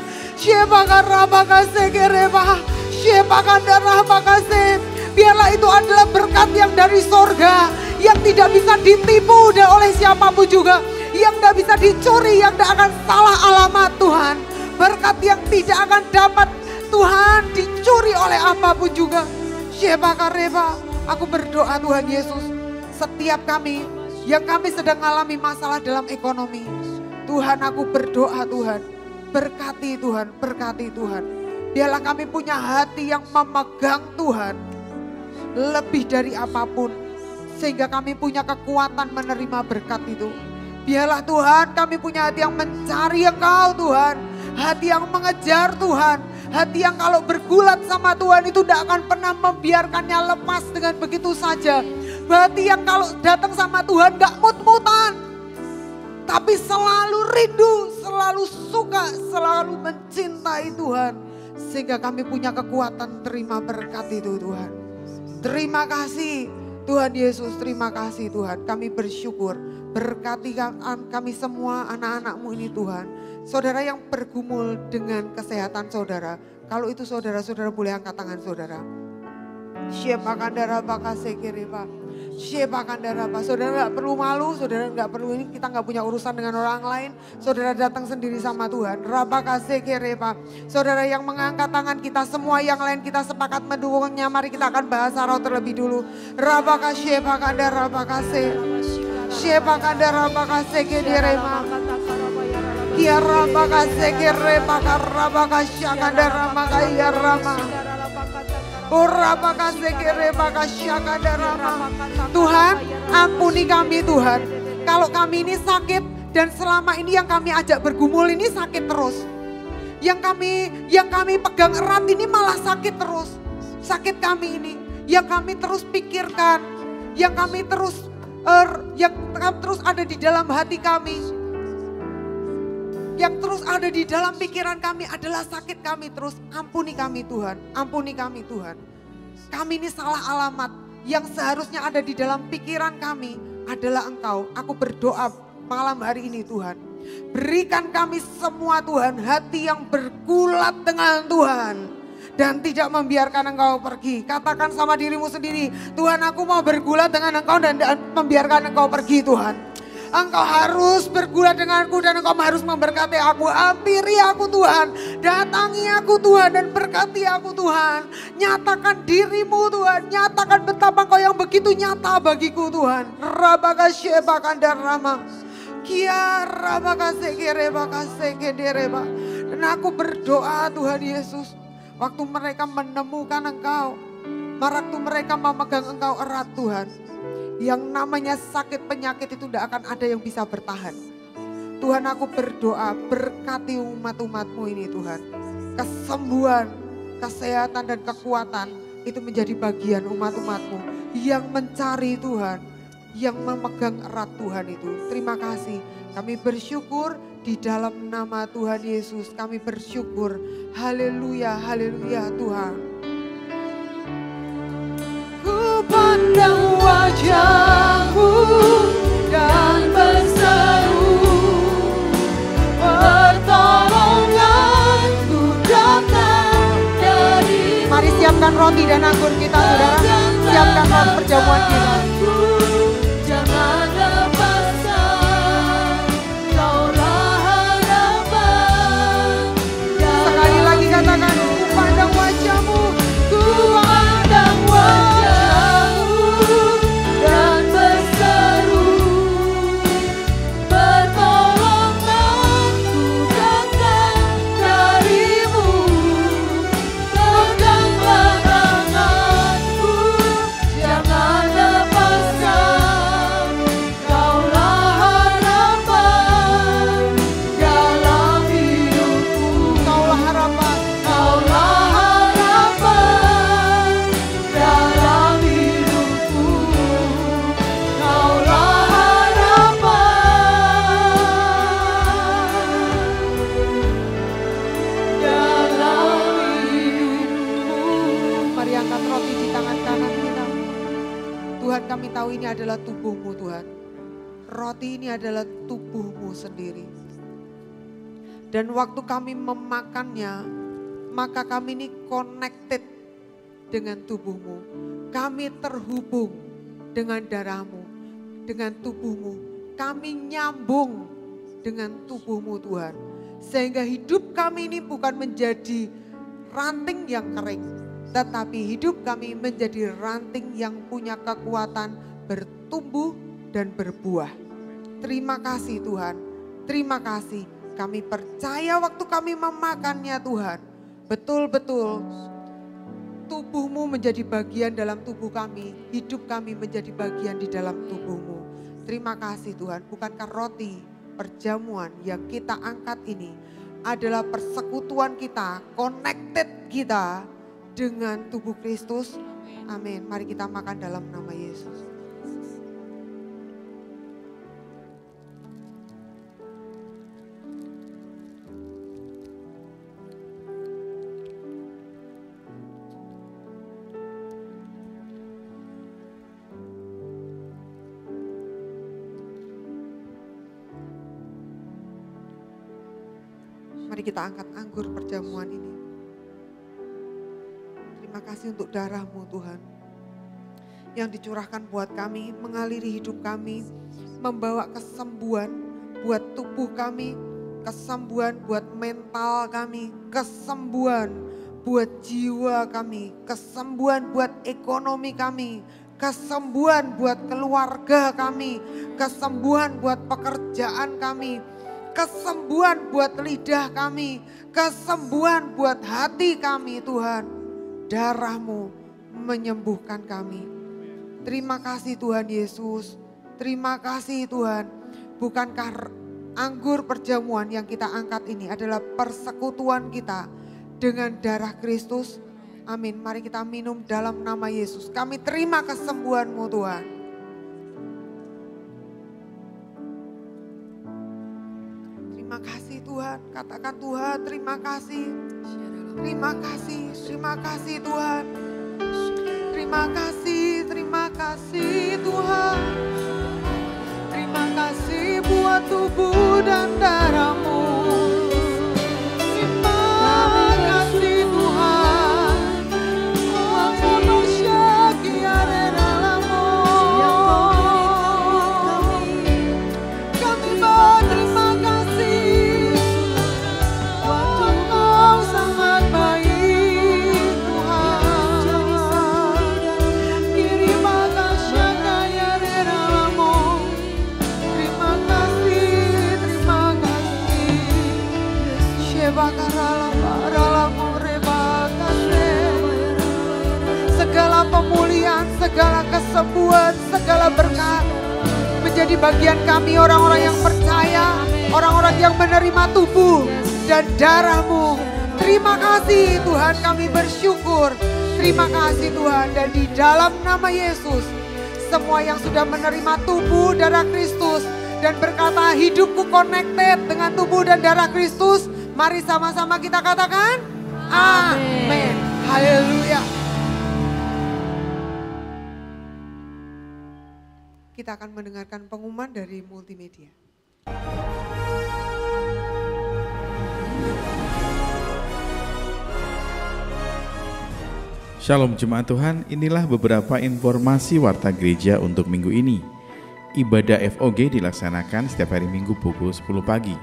Biarlah itu adalah berkat yang dari sorga, yang tidak bisa ditipu oleh siapapun juga, yang tidak bisa dicuri, yang tidak akan salah alamat Tuhan. Berkat yang tidak akan dapat Tuhan dicuri oleh apapun juga. Aku berdoa Tuhan Yesus, setiap kami yang kami sedang mengalami masalah dalam ekonomi, Tuhan aku berdoa Tuhan, berkati Tuhan, berkati Tuhan. Biarlah kami punya hati yang memegang Tuhan lebih dari apapun, sehingga kami punya kekuatan menerima berkat itu. Biarlah Tuhan kami punya hati yang mencari Engkau Tuhan, hati yang mengejar Tuhan, hati yang kalau bergulat sama Tuhan itu tidak akan pernah membiarkannya lepas dengan begitu saja. Hati yang kalau datang sama Tuhan gak mut-mutan, tapi selalu rindu, selalu suka, selalu mencintai Tuhan. Sehingga kami punya kekuatan terima berkat itu Tuhan. Terima kasih Tuhan Yesus, terima kasih Tuhan. Kami bersyukur, berkati kami semua anak-anak-Mu ini Tuhan. Saudara yang bergumul dengan kesehatan saudara, kalau itu saudara-saudara boleh angkat tangan saudara. Saudara nggak perlu malu, saudara nggak perlu ini, kita nggak punya urusan dengan orang lain. Saudara datang sendiri sama Tuhan. Saudara yang mengangkat tangan, kita semua yang lain kita sepakat mendukungnya. Mari kita akan bahas roh terlebih dulu. Tuhan, ampuni kami Tuhan. Kalau kami ini sakit dan selama ini yang kami ajak bergumul ini sakit terus. Yang kami pegang erat ini malah sakit terus. Sakit kami ini yang kami terus pikirkan, yang kami terus ada di dalam hati kami. Yang terus ada di dalam pikiran kami adalah sakit kami terus. Ampuni kami Tuhan, ampuni kami Tuhan. Kami ini salah alamat, yang seharusnya ada di dalam pikiran kami adalah Engkau. Aku berdoa malam hari ini Tuhan. Berikan kami semua Tuhan hati yang bergulat dengan Tuhan. Dan tidak membiarkan Engkau pergi. Katakan sama dirimu sendiri, Tuhan aku mau bergulat dengan Engkau dan membiarkan Engkau pergi Tuhan. Engkau harus bergulat denganku dan Engkau harus memberkati aku. Hampiri aku Tuhan, datangi aku Tuhan dan berkati aku Tuhan. Nyatakan dirimu Tuhan, nyatakan betapa Engkau yang begitu nyata bagiku Tuhan. Dan aku berdoa Tuhan Yesus, waktu mereka menemukan Engkau, waktu mereka memegang Engkau erat Tuhan, yang namanya sakit penyakit itu tidak akan ada yang bisa bertahan. Tuhan aku berdoa berkati umat-umat-Mu ini Tuhan. Kesembuhan, kesehatan dan kekuatan itu menjadi bagian umat-umat-Mu yang mencari Tuhan, yang memegang erat Tuhan itu. Terima kasih, kami bersyukur di dalam nama Tuhan Yesus kami bersyukur. Haleluya, haleluya Tuhan. Ku pandang wajah-Mu dan berseru, pertolongan-Ku datang dari. Mari siapkan roti dan anggur kita saudara, siapkan roti perjamuan kita. Jangan lepaskan, Kaulah harapan. Sekali lagi katakan, ku pandang wajah-Mu, ku pandang wajah-Mu dan berseru, pertolongan-Ku Tuhan, kami tahu ini adalah tubuh-Mu Tuhan. Roti ini adalah tubuh-Mu sendiri. Dan waktu kami memakannya, maka kami ini connected dengan tubuh-Mu. Kami terhubung dengan darah-Mu, dengan tubuh-Mu. Kami nyambung dengan tubuh-Mu Tuhan. Sehingga hidup kami ini bukan menjadi ranting yang kering, tetapi hidup kami menjadi ranting yang punya kekuatan bertumbuh dan berbuah. Terima kasih Tuhan, terima kasih. Kami percaya waktu kami memakannya Tuhan, betul-betul tubuh-Mu menjadi bagian dalam tubuh kami, hidup kami menjadi bagian di dalam tubuh-Mu. Terima kasih Tuhan, bukankah roti perjamuan yang kita angkat ini adalah persekutuan kita, connected kita dengan tubuh Kristus. Amin. Mari kita makan dalam nama Yesus. Mari kita angkat anggur perjamuan ini. Terima kasih untuk darah-Mu Tuhan, yang dicurahkan buat kami, mengaliri hidup kami, membawa kesembuhan buat tubuh kami, kesembuhan buat mental kami, kesembuhan buat jiwa kami, kesembuhan buat ekonomi kami, kesembuhan buat keluarga kami, kesembuhan buat pekerjaan kami, kesembuhan buat lidah kami, kesembuhan buat hati kami Tuhan. Darah-Mu menyembuhkan kami. Terima kasih Tuhan Yesus, terima kasih Tuhan. Bukankah anggur perjamuan yang kita angkat ini adalah persekutuan kita dengan darah Kristus? Amin, mari kita minum dalam nama Yesus. Kami terima kesembuhan-Mu Tuhan. Terima kasih Tuhan, katakan Tuhan terima kasih. Terima kasih, terima kasih Tuhan. Terima kasih Tuhan. Terima kasih buat tubuh dan darah-Mu. Terima kasih Tuhan. Kami berterima kasih. Engkau sangat baik Tuhan. Terima kasih. Segala pemulihan, segala kesembuhan, segala berkat menjadi bagian kami, orang-orang yang percaya, orang-orang yang menerima tubuh dan darah-Mu. Terima kasih Tuhan, kami bersyukur. Terima kasih Tuhan, dan di dalam nama Yesus, semua yang sudah menerima tubuh darah Kristus dan berkata hidupku connected dengan tubuh dan darah Kristus, mari sama-sama kita katakan amin. Haleluya. Kita akan mendengarkan pengumuman dari multimedia. Shalom Jemaat Tuhan, inilah beberapa informasi Warta Gereja untuk minggu ini. Ibadah FOG dilaksanakan setiap hari Minggu pukul 10 pagi.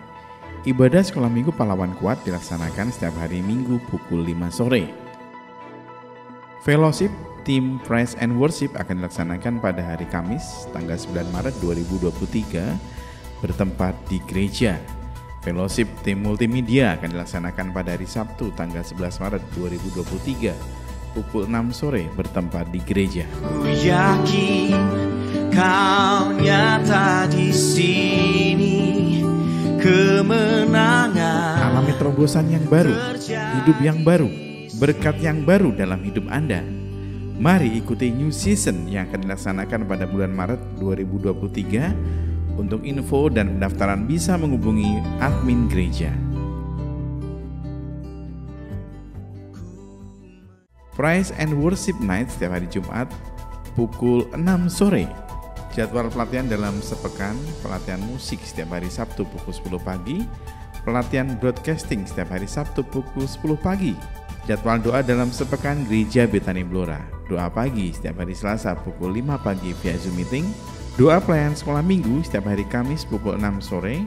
Ibadah Sekolah Minggu Pahlawan Kuat dilaksanakan setiap hari Minggu pukul 5 sore. Fellowship Tim Praise and Worship akan dilaksanakan pada hari Kamis tanggal 9 Maret 2023 bertempat di gereja. Fellowship Tim Multimedia akan dilaksanakan pada hari Sabtu tanggal 11 Maret 2023 pukul 6 sore bertempat di gereja. Ku yakin Kau nyata di sini, kemenangan. Alami terobosan yang baru, hidup yang baru, berkat yang baru dalam hidup Anda. Mari ikuti New Season yang akan dilaksanakan pada bulan Maret 2023. Untuk info dan pendaftaran bisa menghubungi admin gereja. Praise and Worship Night setiap hari Jumat pukul 6 sore. Jadwal pelatihan dalam sepekan, pelatihan musik setiap hari Sabtu pukul 10 pagi, pelatihan broadcasting setiap hari Sabtu pukul 10 pagi. Jadwal doa dalam sepekan Gereja Betani Blora, doa pagi setiap hari Selasa pukul 5 pagi via Zoom meeting, doa pelayanan sekolah minggu setiap hari Kamis pukul 6 sore,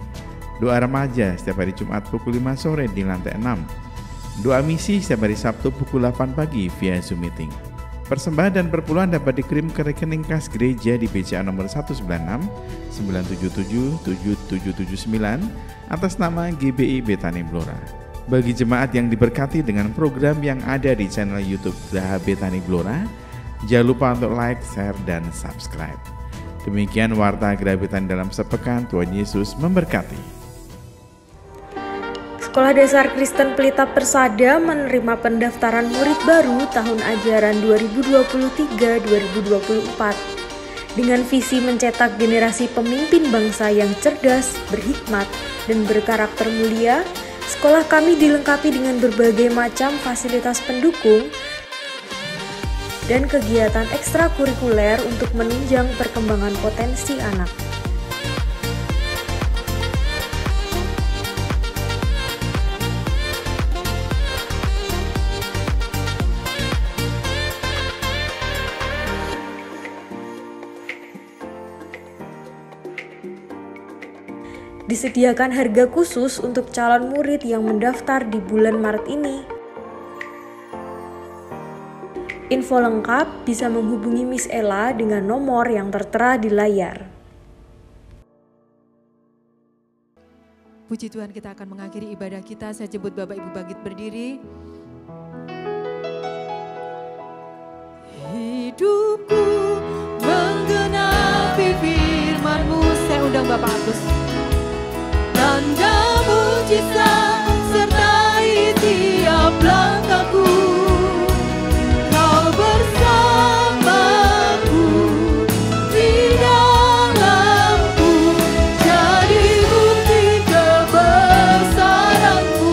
doa remaja setiap hari Jumat pukul 5 sore di lantai 6, doa misi setiap hari Sabtu pukul 8 pagi via Zoom meeting. Persembahan dan perpuluhan dapat dikirim ke rekening kas gereja di BCA nomor 196 977 7779 atas nama GBI Betani Blora. Bagi jemaat yang diberkati dengan program yang ada di channel YouTube Geraha Betani Blora, jangan lupa untuk like, share, dan subscribe. Demikian warta Geraha Betani dalam sepekan. Tuhan Yesus memberkati. Sekolah Dasar Kristen Pelita Persada menerima pendaftaran murid baru tahun ajaran 2023-2024 dengan visi mencetak generasi pemimpin bangsa yang cerdas, berhikmat, dan berkarakter mulia. Sekolah kami dilengkapi dengan berbagai macam fasilitas pendukung dan kegiatan ekstrakurikuler untuk menunjang perkembangan potensi anak. Disediakan harga khusus untuk calon murid yang mendaftar di bulan Maret ini. Info lengkap bisa menghubungi Miss Ella dengan nomor yang tertera di layar. Puji Tuhan, kita akan mengakhiri ibadah kita. Saya jemput Bapak Ibu bangkit berdiri. Hidupku menggenapi firman-Mu. Saya undang Bapak Agus. Tanda mujizat sertai tiap langkahku, Kau bersamaku di dalamku, jadi bukti kebesaranmu.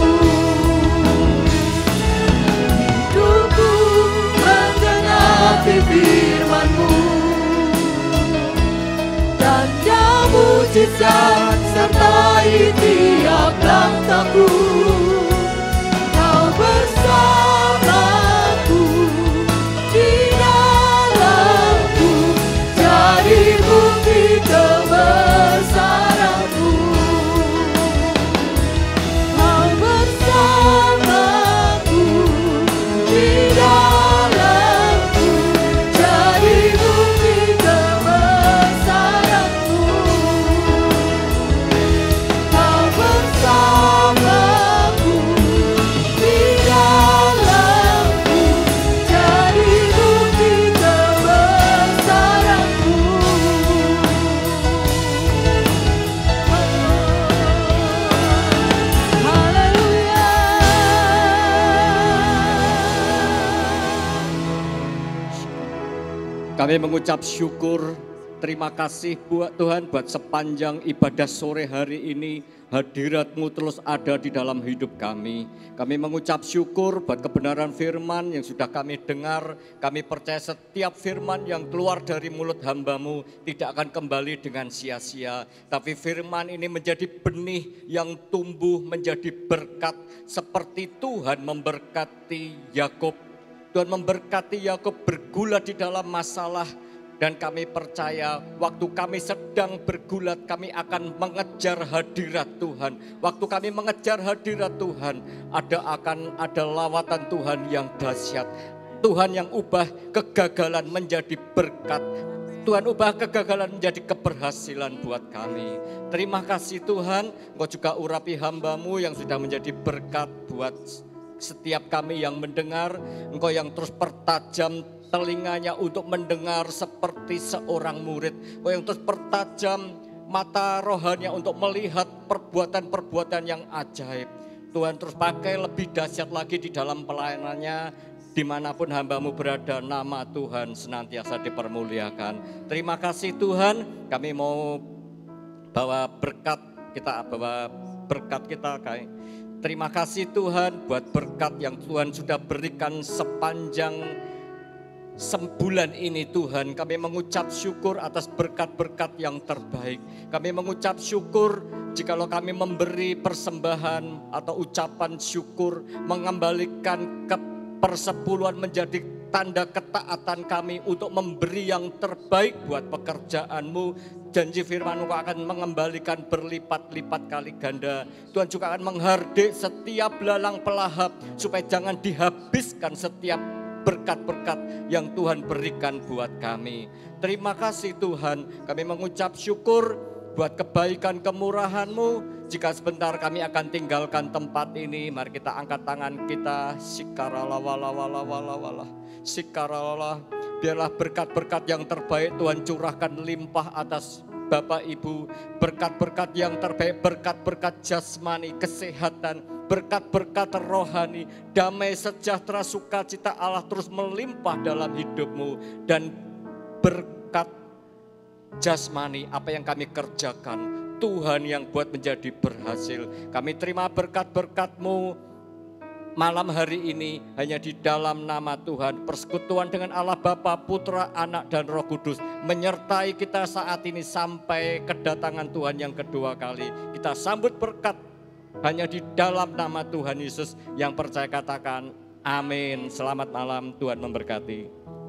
Hidupku menggenapi firman-Mu, tanda mujizat sertai tiap langkahku, Kau bersamaku di dalamku, jadi bukti kebesaranmu. Kau bersamaku di dalamku, jadi bukti kebesaranmu. Kami mengucap syukur, terima kasih buat Tuhan buat sepanjang ibadah sore hari ini, hadirat-Mu terus ada di dalam hidup kami. Kami mengucap syukur buat kebenaran firman yang sudah kami dengar. Kami percaya setiap firman yang keluar dari mulut hamba-Mu tidak akan kembali dengan sia-sia. Tapi firman ini menjadi benih yang tumbuh menjadi berkat seperti Tuhan memberkati Yakub. Tuhan memberkati Yakub bergulat di dalam masalah, dan kami percaya waktu kami sedang bergulat kami akan mengejar hadirat Tuhan. Waktu kami mengejar hadirat Tuhan akan ada lawatan Tuhan yang dahsyat. Tuhan yang ubah kegagalan menjadi berkat. Tuhan ubah kegagalan menjadi keberhasilan buat kami. Terima kasih Tuhan, Engkau juga urapi hamba-Mu yang sudah menjadi berkat buat setiap kami yang mendengar. Engkau yang terus pertajam telinganya untuk mendengar seperti seorang murid. Engkau yang terus pertajam mata rohaninya untuk melihat perbuatan-perbuatan yang ajaib. Tuhan terus pakai lebih dahsyat lagi di dalam pelayanannya. Dimanapun hamba-Mu berada, nama Tuhan senantiasa dipermuliakan. Terima kasih Tuhan, kami mau bawa berkat kita. Terima kasih Tuhan buat berkat yang Tuhan sudah berikan sepanjang sebulan ini Tuhan, kami mengucap syukur atas berkat-berkat yang terbaik. Kami mengucap syukur jikalau kami memberi persembahan atau ucapan syukur, mengembalikan ke persepuluhan menjadi tanda ketaatan kami untuk memberi yang terbaik buat pekerjaan-Mu. Janji firman-Mu akan mengembalikan berlipat-lipat kali ganda. Tuhan juga akan menghardik setiap belalang pelahap supaya jangan dihabiskan setiap berkat-berkat yang Tuhan berikan buat kami. Terima kasih Tuhan, kami mengucap syukur buat kebaikan kemurahan-Mu. Jika sebentar kami akan tinggalkan tempat ini, mari kita angkat tangan kita. Sikarala wala wala wala wala. Sikarala, biarlah berkat-berkat yang terbaik Tuhan curahkan limpah atas Bapak Ibu. Berkat-berkat yang terbaik, berkat-berkat jasmani, kesehatan, berkat-berkat rohani, damai, sejahtera, sukacita Allah terus melimpah dalam hidupmu. Dan berkat jasmani, apa yang kami kerjakan, Tuhan yang buat menjadi berhasil. Kami terima berkat-berkat-Mu malam hari ini hanya di dalam nama Tuhan. Persekutuan dengan Allah Bapa, Putra, Anak dan Roh Kudus menyertai kita saat ini sampai kedatangan Tuhan yang kedua kali. Kita sambut berkat hanya di dalam nama Tuhan Yesus. Yang percaya katakan amin. Selamat malam, Tuhan memberkati.